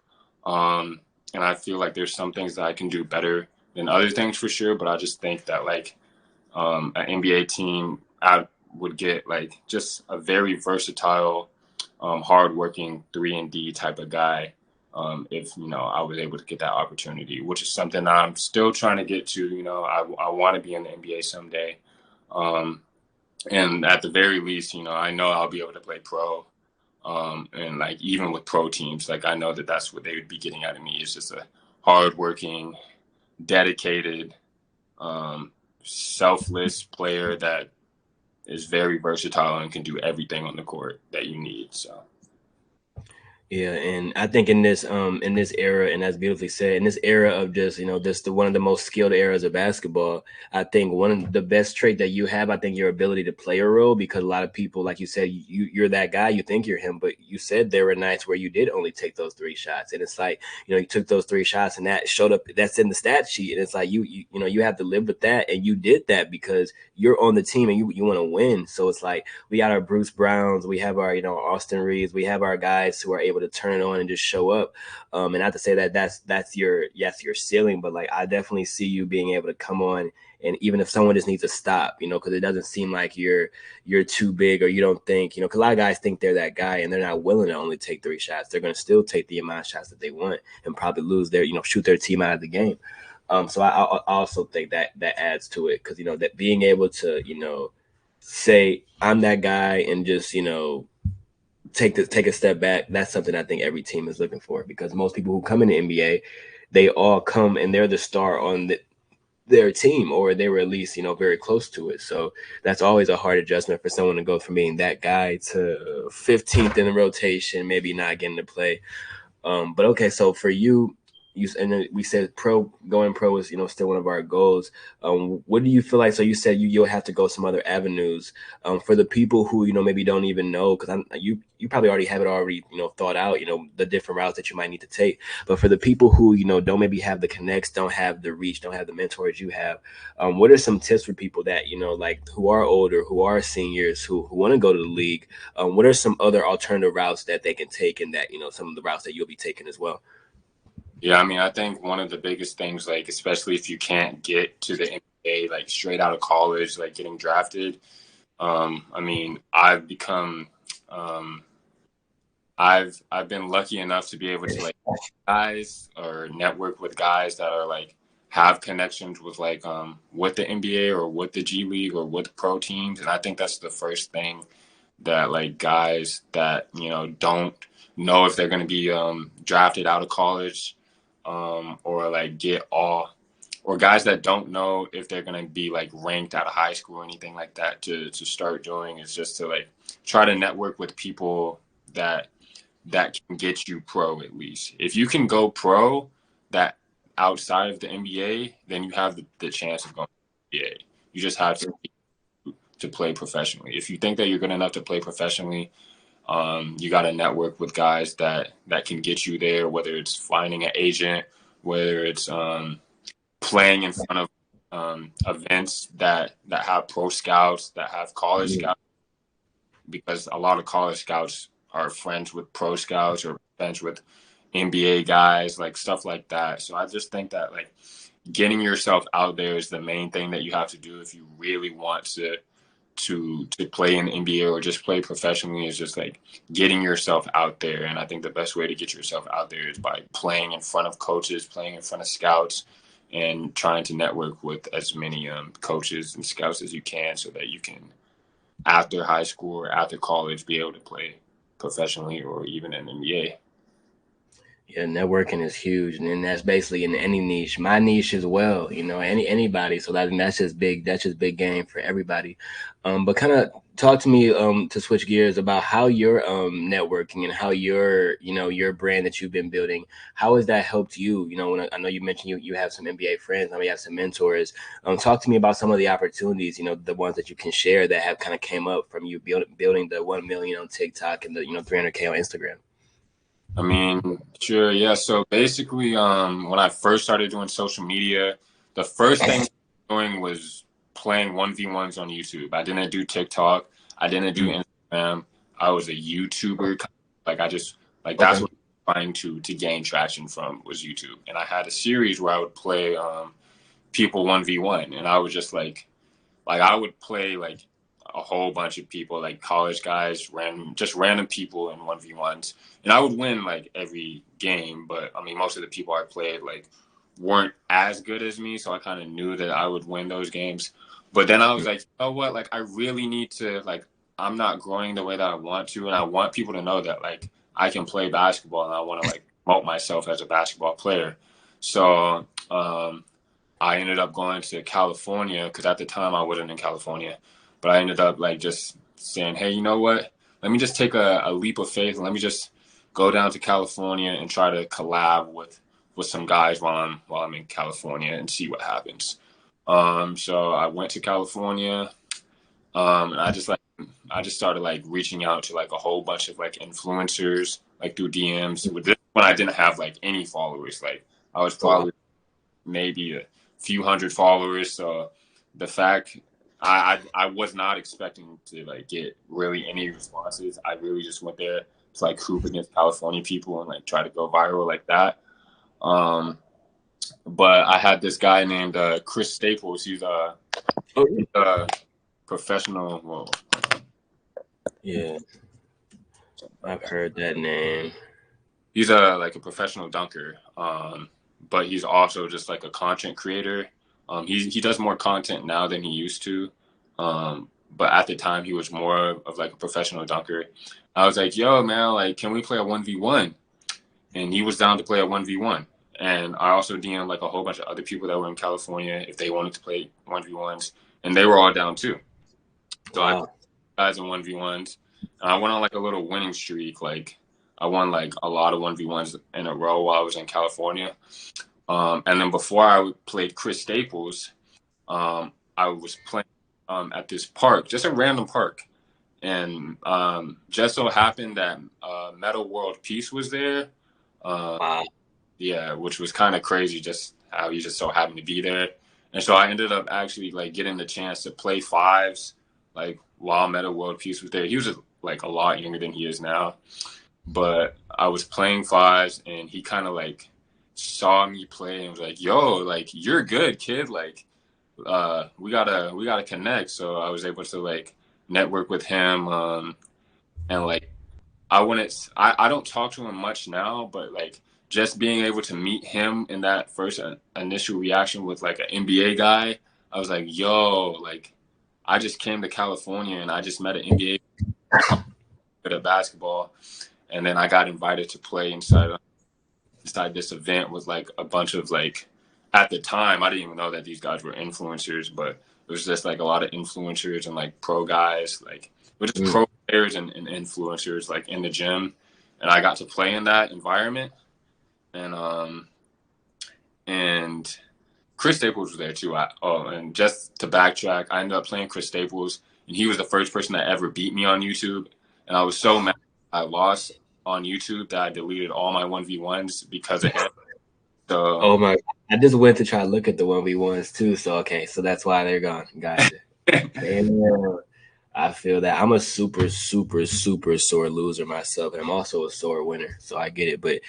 And I feel like there's some things that I can do better than other things for sure. But I just think that like an NBA team, I would get like just a very versatile, hardworking 3-and-D type of guy. If I was able to get that opportunity, which is something that I'm still trying to get to. I want to be in the NBA someday, um, and at the very least, I know I'll be able to play pro. And like even with pro teams, like I know that that's what they would be getting out of me is just a hardworking, dedicated, selfless player that is very versatile and can do everything on the court that you need. So Yeah, and I think in this era, and that's beautifully said, in this era of just just one of the most skilled eras of basketball, I think one of the best trait that you have, I think your ability to play a role, because a lot of people, like you said, you're that guy, you think you're him, but you said there were nights where you did only take those 3 shots, and it's like you took those 3 shots, and that showed up, that's in the stat sheet, and it's like you have to live with that, and you did that because you're on the team and you want to win. So it's like we got our Bruce Browns, we have our Austin Reeves, we have our guys who are able to turn it on and just show up. And not to say that that's your ceiling, but like I definitely see you being able to come on, and even if someone just needs to stop, because it doesn't seem like you're too big, or you don't think, because a lot of guys think they're that guy and they're not willing to only take 3 shots. They're going to still take the amount of shots that they want and probably lose their, shoot their team out of the game. So I also think that adds to it, because that being able to say I'm that guy and just take a step back. That's something I think every team is looking for, because most people who come in the NBA, they all come and they're the star on their team, or they were at least very close to it. So that's always a hard adjustment for someone to go from being that guy to 15th in the rotation, maybe not getting to play. But okay, so for you, and then we said going pro is still one of our goals. What do you feel like? So you said you'll have to go some other avenues. For the people who maybe don't even know, because you probably already have it already thought out. The different routes that you might need to take. But for the people who don't maybe have the connects, don't have the reach, don't have the mentors you have, what are some tips for people that like who are older, who are seniors, who want to go to the league? What are some other alternative routes that they can take, and that some of the routes that you'll be taking as well? yeah, I mean, I think one of the biggest things, like especially if you can't get to the NBA like straight out of college, like getting drafted. I mean, I've been lucky enough to be able to like guys or network with guys that are like have connections with like with the NBA or with the G League or with pro teams, and I think that's the first thing that like guys that don't know if they're going to be drafted out of college, or like get all, or guys that don't know if they're going to be like ranked out of high school or anything like that, to start doing is just to like try to network with people that can get you pro. At least if you can go pro that outside of the NBA, then you have the chance of going to the NBA. You just have to play professionally. If you think that you're good enough to play professionally, you got to network with guys that can get you there, whether it's finding an agent, whether it's playing in front of events that have pro scouts, that have college scouts, because a lot of college scouts are friends with pro scouts or friends with NBA guys, like stuff like that. So I just think that like getting yourself out there is the main thing that you have to do if you really want to play in the NBA or just play professionally is just like getting yourself out there. And I think the best way to get yourself out there is by playing in front of coaches, playing in front of scouts, and trying to network with as many coaches and scouts as you can, so that you can, after high school or after college, be able to play professionally or even in the NBA. Yeah, networking is huge, and then that's basically in any niche. My niche as well, anybody. So that's just big. That's just big game for everybody. But kind of talk to me to switch gears about how your networking and how your brand that you've been building, how has that helped you? When I know you mentioned you have some NBA friends, I mean you have some mentors. Talk to me about some of the opportunities, the ones that you can share that have kind of came up from you building the 1 million on TikTok and the 300K on Instagram. I mean, sure, yeah. So basically, when I first started doing social media, the first thing I was doing was playing 1v1s on YouTube. I didn't do TikTok. I didn't do Instagram. I was a YouTuber. Like I just that's what I was trying to gain traction from, was YouTube. And I had a series where I would play people 1v1, and I was just like I would play like a whole bunch of people, like college guys, random people in 1v1s, and I would win like every game. But I mean, most of the people I played like weren't as good as me, so I kind of knew that I would win those games. But then I was like, you know what? Like I really need to, like, I'm not growing the way that I want to, and I want people to know that like I can play basketball, and I want to like promote myself as a basketball player. So I ended up going to California, because at the time I wasn't in California, but I ended up like just saying, hey, you know what? Let me just take a leap of faith, and let me just go down to California and try to collab with some guys while I'm in California, and see what happens. So I went to California, and I just started like reaching out to like a whole bunch of like influencers, like through DMs. With this, when I didn't have like any followers, like I was probably maybe a few hundred followers. So the fact, I was not expecting to like get really any responses. I really just went there to like hoop against California people and like try to go viral like that. But I had this guy named Chris Staples. He's a professional. Well, yeah, I've heard that name. He's a professional dunker. But he's also just like a content creator. He does more content now than he used to. But at the time, he was more of like a professional dunker. I was like, yo, man, like, can we play a 1v1? And he was down to play a 1v1. And I also DM'd like a whole bunch of other people that were in California if they wanted to play 1v1s. And they were all down too. So I played guys in 1v1s. And I went on like a little winning streak. Like I won like a lot of 1v1s in a row while I was in California. And then before I played Chris Staples, I was playing at this park, just a random park. And just so happened that Metta World Peace was there. Yeah, which was kind of crazy, just how he just so happened to be there. And so I ended up actually like getting the chance to play fives, like while Metta World Peace was there. He was like a lot younger than he is now. But I was playing fives, and he kind of like saw me play and was like, yo, like, you're good, kid. Like, we gotta connect. So I was able to like network with him. And like, I don't talk to him much now, but like just being able to meet him in that first initial reaction with like an NBA guy, I was like, yo, like, I just came to California and I just met an NBA good at basketball. And then I got invited to play inside this event with like a bunch of like, at the time, I didn't even know that these guys were influencers, but it was just like a lot of influencers and like pro guys, like we're just pro players and influencers like in the gym. And I got to play in that environment. And Chris Staples was there too. And just to backtrack, I ended up playing Chris Staples, and he was the first person that ever beat me on YouTube. And I was so mad I lost on YouTube that I deleted all my 1v1s because of him. So, oh my! I just went to try to look at the 1v1s too. So okay, so that's why they're gone. Gotcha. And, I feel that. I'm a super, super, super sore loser myself, and I'm also a sore winner. So I get it. But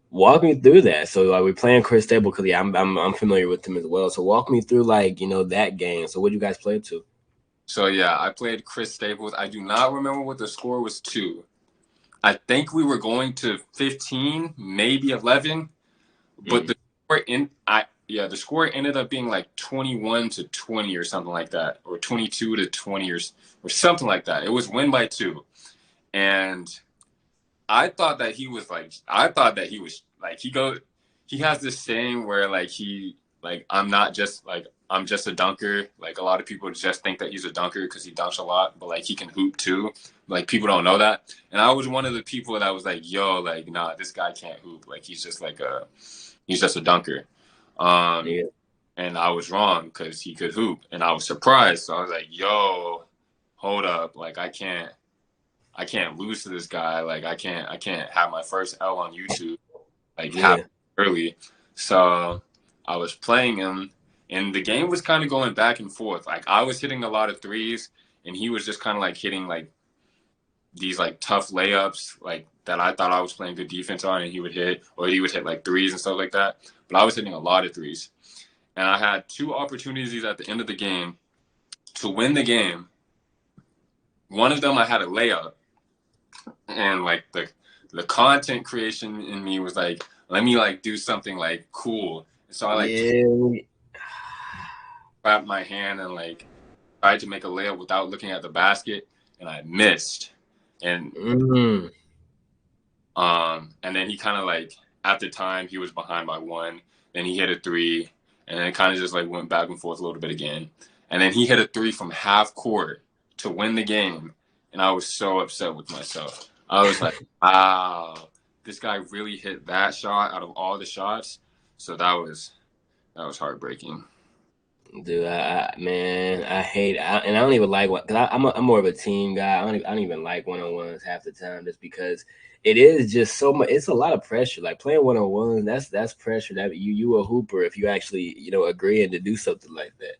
walk me through that. So like we're playing Chris Stable because I'm familiar with him as well. So walk me through like that game. So what do you guys play to? So yeah, I played Chris Staples. I do not remember what the score was to. I think we were going to 15, maybe 11, but Mm. the score the score ended up being like 21-20 or something like that, or 22-20 or something like that. It was win by 2, and I thought that he was like he has this saying where I'm just a dunker. Like a lot of people just think that he's a dunker because he dunks a lot, but like he can hoop too. Like people don't know that. And I was one of the people that was like, yo, like, nah, this guy can't hoop. Like he's just a dunker. Um, Yeah. and I was wrong because he could hoop, and I was surprised. So I was like, yo, hold up, like I can't lose to this guy. Like I can't have my first L on YouTube like happen Yeah. early. So I was playing him, and the game was kind of going back and forth. Like I was hitting a lot of threes, and he was just kind of like hitting like these like tough layups, like that I thought I was playing good defense on, and he would hit, or he would hit like threes and stuff like that. But I was hitting a lot of threes, and I had two opportunities at the end of the game to win the game. One of them I had a layup, and like the content creation in me was like, let me like do something like cool. So I like Yeah. clapped my hand and like tried to make a layup without looking at the basket, and I missed. And Mm. and then he kind of like at the time he was behind by 1. Then he hit a three, and then it kind of just like went back and forth a little bit again. And then he hit a three from half court to win the game, and I was so upset with myself. I was like, wow, this guy really hit that shot out of all the shots. So that was heartbreaking. Dude, man, I hate, and I don't even like one because I'm more of a team guy. I don't even like one on ones half the time, just because it is just so much. It's a lot of pressure. Like playing one on ones, that's pressure. That you a hooper if you actually agreeing to do something like that.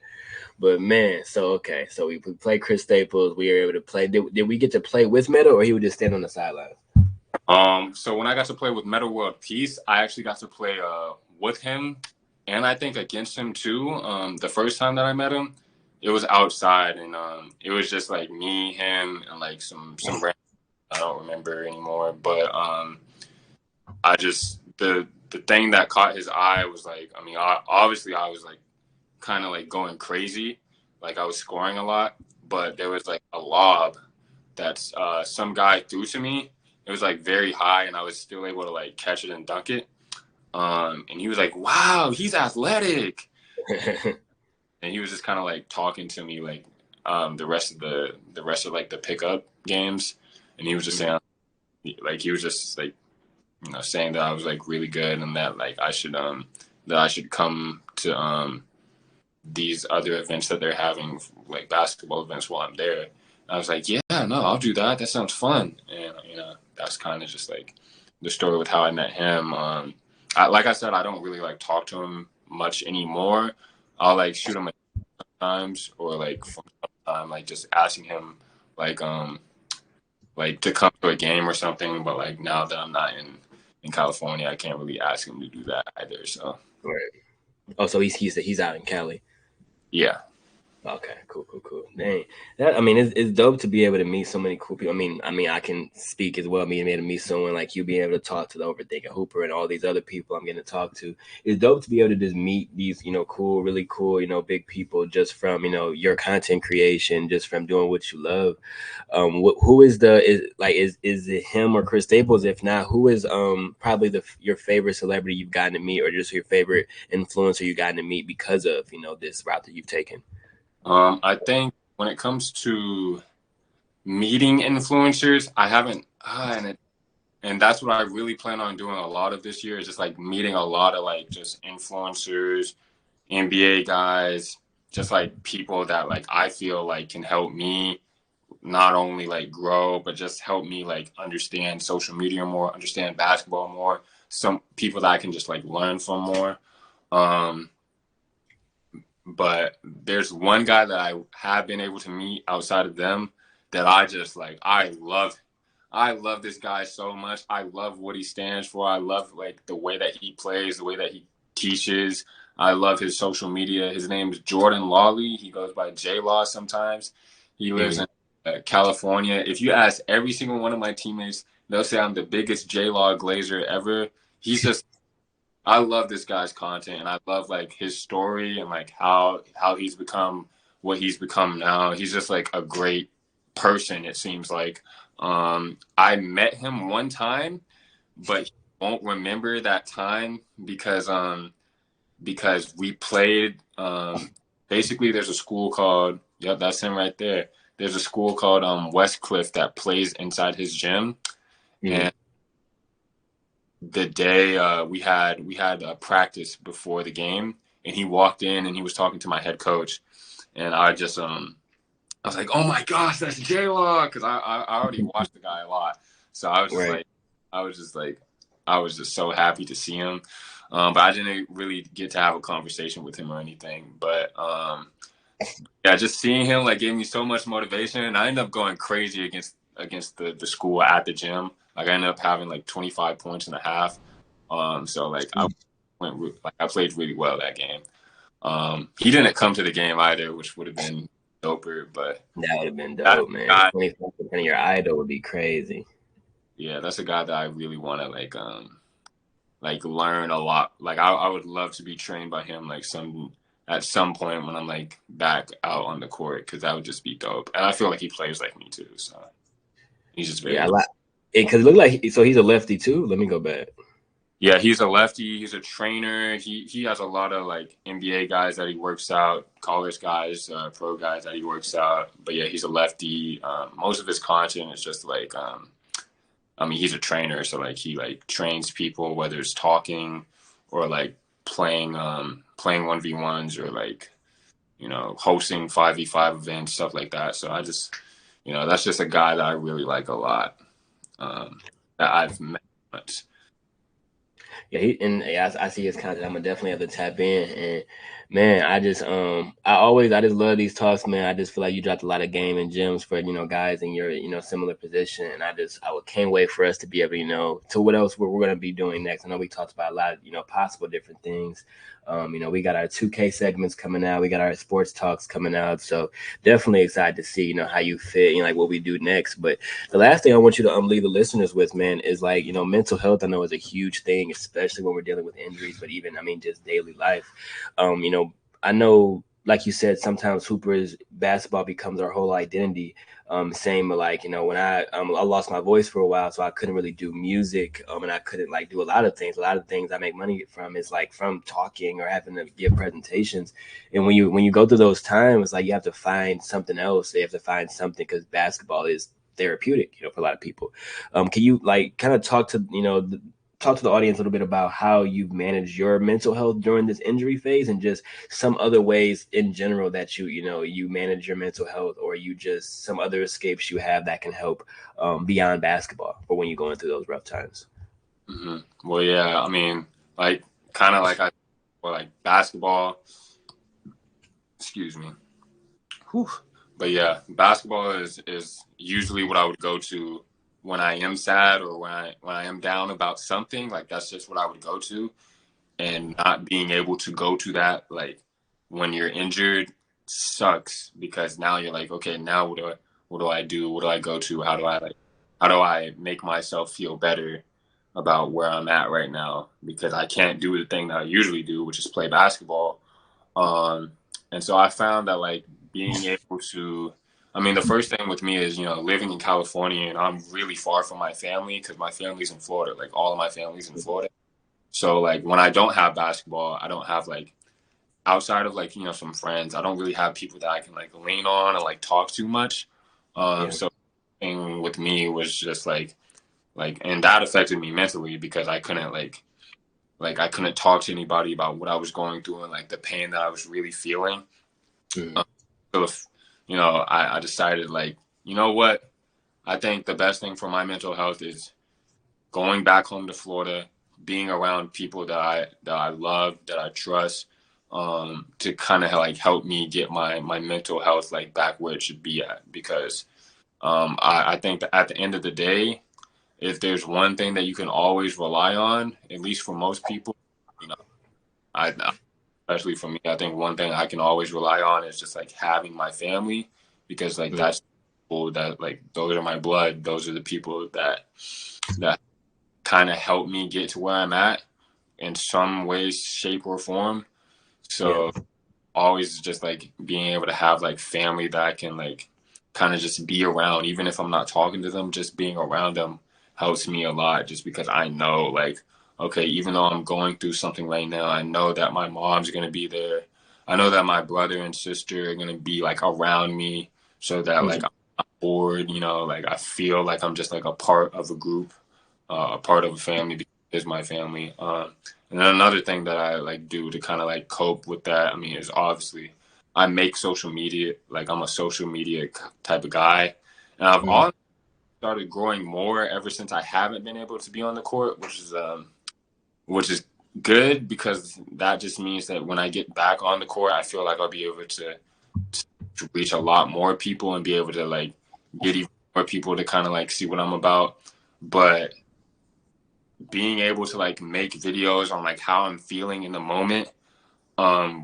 But man, so okay, so we play Chris Staples. We were able to play. Did we get to play with Metta, or he would just stand on the sideline? So when I got to play with Metta World Peace, I actually got to play with him, and I think against him too. The first time that I met him, it was outside, and it was just like me, him, and like some I don't remember anymore. But I just the thing that caught his eye was like, I mean, obviously I was like kind of like going crazy, like I was scoring a lot, but there was like a lob that some guy threw to me. It was like very high, and I was still able to like catch it and dunk it. And he was like, "Wow, he's athletic," and he was just kind of like talking to me like the rest of like the pickup games, and he was just saying like he was just like saying that I was like really good and that I should come to these other events that they're having, like basketball events, while I'm there. I was like, yeah, no, I'll do that. That sounds fun. And that's kind of just like the story with how I met him. Like I said, I don't really like talk to him much anymore. I'll like shoot him at times, or like from time like just asking him like like to come to a game or something. But like now that I'm not in California, I can't really ask him to do that either. So Right. Oh, so he's out in Cali. yeah. Okay, cool. Dang, that I mean, it's dope to be able to meet so many cool people. I mean, I can speak as well. Being able to meet someone like you, being able to talk to the Overthinking Hooper and all these other people I'm getting to talk to. It's dope to be able to just meet these, cool, really cool, big people just from your content creation, just from doing what you love. Who is is it him or Chris Staples? If not, who is probably your favorite celebrity you've gotten to meet, or just your favorite influencer you've gotten to meet because of this route that you've taken? I think when it comes to meeting influencers, I haven't, and that's what I really plan on doing a lot of this year is just like meeting a lot of like just influencers, NBA guys, just like people that like I feel like can help me not only like grow, but just help me like understand social media more, understand basketball more. Some people that I can just like learn from more. Um, but there's one guy that I have been able to meet outside of them that I just like I love this guy so much. I love what he stands for. I love like the way that he plays, the way that he teaches. I love his social media. His name is Jordan Lawley. He goes by J Law sometimes. He lives Mm. in California. If you ask every single one of my teammates, they'll say I'm the biggest J-Law glazer ever. He's just I love this guy's content, and I love like his story and like how he's become what he's become now. He's just like a great person. It seems like I met him one time, but he won't remember that time because we played. Basically, there's a school called yep, that's him right there. There's a school called Westcliff that plays inside his gym, Mm. and the day we had a practice before the game, and he walked in and he was talking to my head coach, and I was like, oh my gosh, that's J Law, because I already watched the guy a lot, so Right. I was just like I was just so happy to see him, but I didn't really get to have a conversation with him or anything, but yeah, just seeing him like gave me so much motivation, and I ended up going crazy against the school at the gym. Like I ended up having like 25 points and a half. So like I played really well that game. He didn't come to the game either, which would have been doper. But That would have been that dope, man. guy, 25% of your idol would be crazy. yeah, that's a guy that I really want to like learn a lot. Like I would love to be trained by him like some at some point when I'm like back out on the court because that would just be dope. And I feel like he plays like me too, so he's just Yeah, very I like it because it looked like so he's a lefty too. Let me go back. yeah. He's a lefty. He's a trainer. He has a lot of like NBA guys that he works out, college guys, pro guys that he works out. But yeah, he's a lefty. Most of his content is just like I mean, he's a trainer, so like he like trains people, whether it's talking or like playing 1v1s or like hosting 5v5 events, stuff like that. So I just that's just a guy that I really like a lot. That I've met. Yeah, yeah, I see his content. I'm gonna definitely have to tap in. And man, I just love these talks, man. I just feel like you dropped a lot of game and gems for guys in your similar position, and can't wait for us to be able to what else we're gonna be doing next. I know we talked about a lot of possible different things. We got our 2K segments coming out. We got our sports talks coming out. So definitely excited to see how you fit, like what we do next. But the last thing I want you to leave the listeners with, man, is like, mental health. I know is a huge thing, especially when we're dealing with injuries, but even, I mean, just daily life. I know, like you said, sometimes hoopers basketball becomes our whole identity. Same like, when I lost my voice for a while, so I couldn't really do music. And I couldn't like do a lot of things. A lot of things I make money from is like from talking or having to give presentations. And when you go through those times, like you have to find something else. They have to find something because basketball is therapeutic, for a lot of people. Can you like kind of talk to the audience a little bit about how you've managed your mental health during this injury phase and just some other ways in general that you manage your mental health, or you just some other escapes you have that can help beyond basketball for when you're going through those rough times? Well, yeah, I mean, like kind of like like basketball. Excuse me. Whew. But yeah, basketball is usually what I would go to when I am sad or when I am down about something. Like that's just what I would go to, and not being able to go to that like when you're injured sucks because now you're like, okay, now what do I do? What do I go to? How do I make myself feel better about where I'm at right now? Because I can't do the thing that I usually do, which is play basketball. Um, and so I found that like being able to, I mean, the first thing with me is, living in California and I'm really far from my family because my family's in Florida. Like all of my family's in Florida. So like when I don't have basketball, I don't have like outside of like, some friends, I don't really have people that I can like lean on and like talk too much. Yeah. So the thing with me was just and that affected me mentally because I couldn't like I couldn't talk to anybody about what I was going through and like the pain that I was really feeling. Mhm. Um, so if, I decided like, you know what? I think the best thing for my mental health is going back home to Florida, being around people that I love, that I trust, to kind of like help me get my mental health like back where it should be at. Because I think that at the end of the day, if there's one thing that you can always rely on, at least for most people, you know, especially for me, I think one thing I can always rely on is just like having my family. because like that's people that like those are my blood. Those are the people that kind of help me get to where I'm at in some way, shape, or form. Yeah. So always just like being able to have like family that I can like kind of just be around, even if I'm not talking to them, just being around them helps me a lot just because I know like, okay, even though I'm going through something right now, I know that my mom's going to be there. I know that my brother and sister are going to be like around me so that like Mhm. I'm not bored, you know, like I feel like I'm just like a part of a group, a part of a family because it's my family. And then another thing that I like do to kind of like cope with that, I mean, is obviously I make social media. Like I'm a social media type of guy, and I've Mhm. all started growing more ever since I haven't been able to be on the court, which is good because that just means that when I get back on the court, I feel like I'll be able to reach a lot more people and be able to like get even more people to kind of like see what I'm about. But being able to like make videos on like how I'm feeling in the moment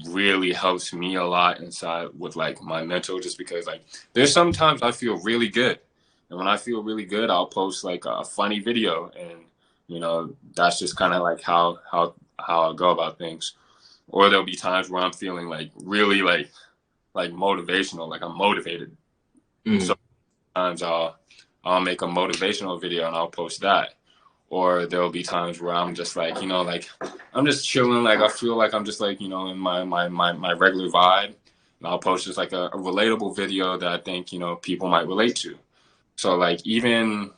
really helps me a lot inside with like my mental, just because like there's sometimes I feel really good, and when I feel really good I'll post like a funny video, and you know that's just kind of like how I go about things. Or there'll be times where I'm feeling like really like motivational, like I'm motivated, Mhm. so sometimes I'll make a motivational video and I'll post that. Or there'll be times where I'm just like, you know, like I'm just chilling, like I feel like I'm just like, you know, in my regular vibe. And I'll post just like a relatable video that I think, you know, people might relate to. So like even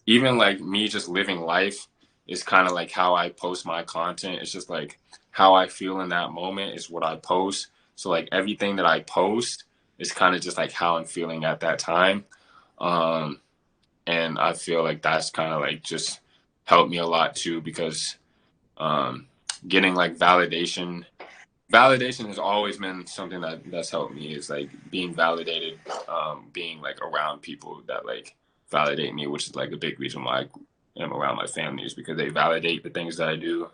like me just living life is kind of like how I post my content. It's just like how I feel in that moment is what I post. So like everything that I post is kind of just like how I'm feeling at that time. Um, and I feel like that's kind of like just helped me a lot too because um, getting like validation has always been something that's helped me, is like being validated, being like around people that like validate me, which is like a big reason why I am around my family, is because they validate the things that I do.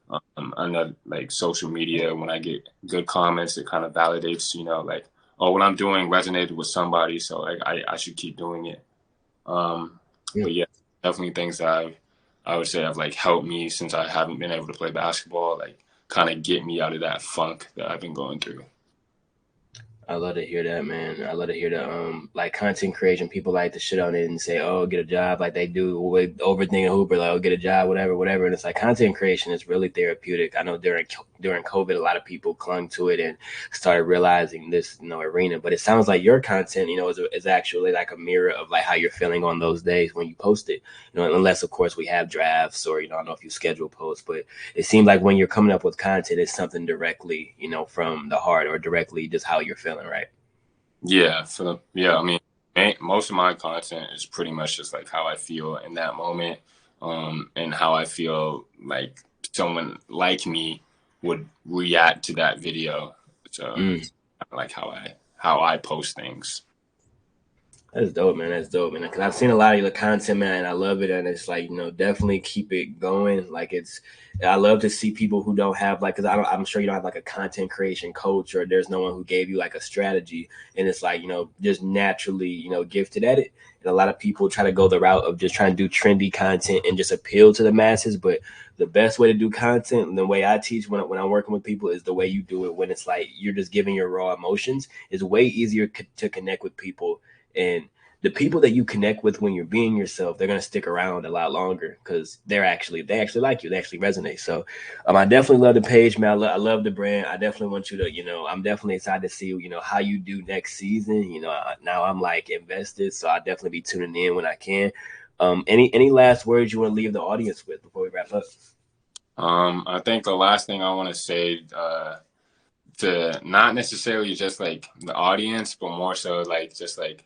I know like social media, when I get good comments, it kind of validates, you know, like, oh, what I'm doing resonated with somebody, so like I should keep doing it. Um, Yeah. but yeah, definitely things that I would say have like helped me since I haven't been able to play basketball, like kind of get me out of that funk that I've been going through. I love to hear that, man. I love to hear that. Like content creation, people like to shit on it and say, "Oh, get a job," like they do with overthinking Hooper, like, "Oh, get a job," whatever, whatever. And it's like content creation is really therapeutic. I know during COVID, a lot of people clung to it and started realizing this, arena. But it sounds like your content, is actually like a mirror of like how you're feeling on those days when you post it. Unless of course we have drafts or I don't know if you schedule posts, but it seems like when you're coming up with content, it's something directly, from the heart or directly just how you're feeling, right? Yeah, I mean, most of my content is pretty much just like how I feel in that moment, and how I feel like someone like me would react to that video. So Mm. like how I post things. That's dope, man. That's dope, man. Because I've seen a lot of your content, man, and I love it. And it's like, definitely keep it going. Like I love to see people who don't have like, because I'm sure you don't have like a content creation coach or there's no one who gave you like a strategy. And it's like, just naturally, gifted at it. And a lot of people try to go the route of just trying to do trendy content and just appeal to the masses. But the best way to do content, and the way I teach when I'm working with people, is the way you do it when it's like you're just giving your raw emotions. Is way easier to connect with people, and the people that you connect with when you're being yourself, they're gonna stick around a lot longer because they actually like you, they actually resonate. So, I definitely love the page, man. I love the brand. I definitely want you to, I'm definitely excited to see, how you do next season. Now I'm like invested, so I'll definitely be tuning in when I can. Any last words you want to leave the audience with before we wrap up? I think the last thing I want to say, to not necessarily just like the audience, but more so like just like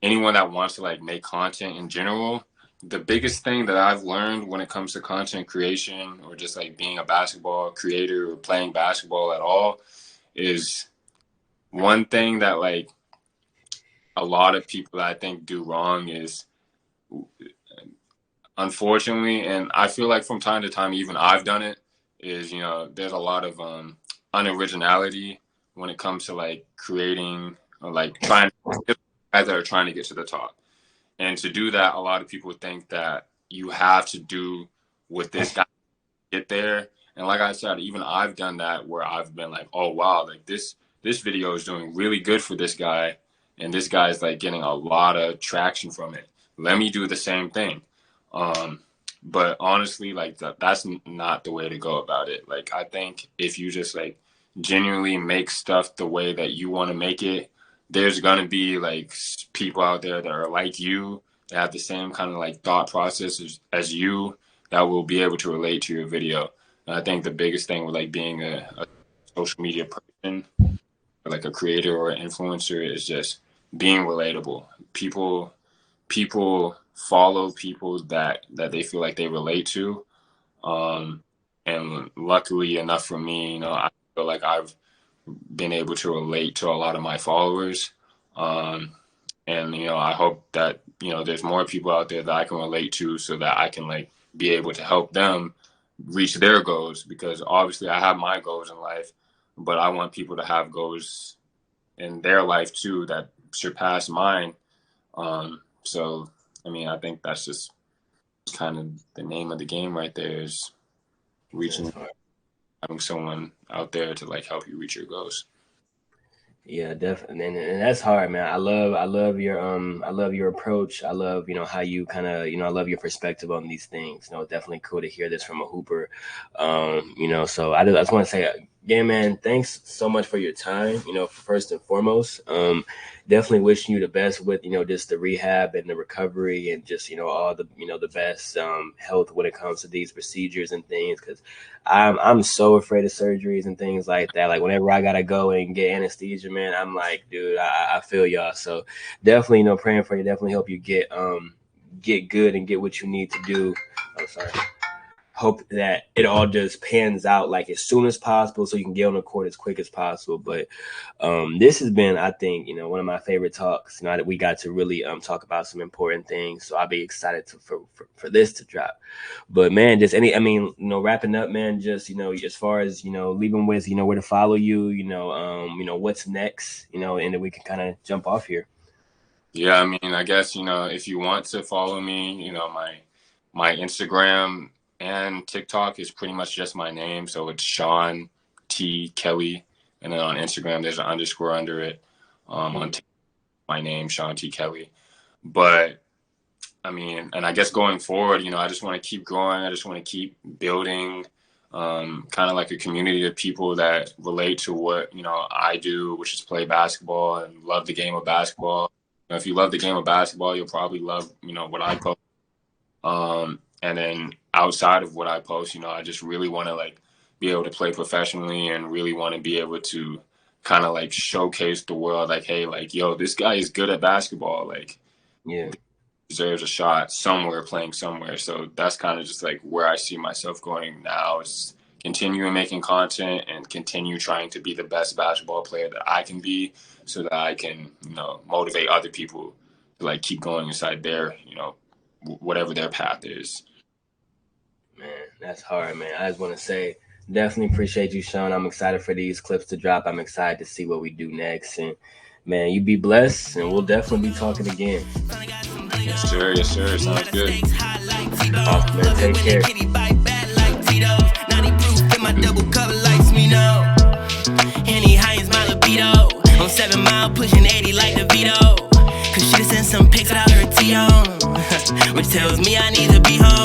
anyone that wants to like make content in general. The biggest thing that I've learned when it comes to content creation or just like being a basketball creator or playing basketball at all is one thing that like a lot of people I think do wrong is, unfortunately, and I feel like from time to time even I've done it, is there's a lot of unoriginality when it comes to like creating like trying guys that are trying to get to the top. And to do that, a lot of people think that you have to do what this guy get there. And like I said, even I've done that where I've been like, oh wow, like this video is doing really good for this guy, and this guy's like getting a lot of traction from it. Let me do the same thing. Um, but honestly, like that's not the way to go about it. Like I think if you just like genuinely make stuff the way that you want to make it, there's gonna be like people out there that are like you, that have the same kind of like thought process as you, that will be able to relate to your video. And I think the biggest thing with like being a social media person, or like a creator or an influencer, is just being relatable. People follow people that they feel like they relate to. Um, and luckily enough for me, you know, I feel like I've been able to relate to a lot of my followers. Um, and you know, I hope that you know there's more people out there that I can relate to, so that I can like be able to help them reach their goals. Because obviously, I have my goals in life, but I want people to have goals in their life too that surpass mine. So, I mean, I think that's just kind of the name of the game right there, is reaching, having someone out there to like help you reach your goals. Yeah, definitely, and that's hard, man. I love your approach. I love, you know, how you kind of, you know, I love your perspective on these things. You know, definitely cool to hear this from a hooper. You know, so I just want to say, yeah, man, thanks so much for your time. You know, first and foremost, definitely wishing you the best with, you know, just the rehab and the recovery, and just, you know, all the, you know, the best health when it comes to these procedures and things, because I'm so afraid of surgeries and things like that. Like whenever I gotta go and get anesthesia, man, I'm like, dude, I feel y'all. So definitely, you know, praying for you. Definitely help you get good and get what you need to do. I'm sorry. Hope that it all just pans out like as soon as possible, so you can get on the court as quick as possible. But this has been, I think, you know, one of my favorite talks. You know, that we got to really talk about some important things. So I'll be excited for this to drop. But man, just I mean, you know, wrapping up, man, just, you know, as far as, you know, leaving with, you know, where to follow you, you know, what's next, you know, and then we can kind of jump off here. Yeah, I mean, I guess, you know, if you want to follow me, you know, my Instagram and TikTok is pretty much just my name. So it's Shawn T Kelly. And then on Instagram, there's an underscore under it. On TikTok, my name, Shawn T Kelly. But I mean, and I guess going forward, you know, I just want to keep growing. I just want to keep building kind of like a community of people that relate to what, you know, I do, which is play basketball and love the game of basketball. You know, if you love the game of basketball, you'll probably love, you know, what I post. And then outside of what I post, you know, I just really want to like be able to play professionally, and really want to be able to kind of like showcase the world, like, hey, like, yo, this guy is good at basketball. Like, Yeah. deserves a shot somewhere, playing somewhere. So that's kind of just like where I see myself going now, is continuing making content and continue trying to be the best basketball player that I can be, so that I can, you know, motivate other people to like keep going inside their, you know, whatever their path is. Man, that's hard, man. I just want to say, definitely appreciate you, Shawn. I'm excited for these clips to drop. I'm excited to see what we do next. And man, you be blessed, and we'll definitely be talking again. Yes, sir. Yes, sir. Sounds good. Awesome, man. Take care. On 7 Mile, pushing 80 like the Vito. Cause she sent some pics without her T on, which tells me I need to be home.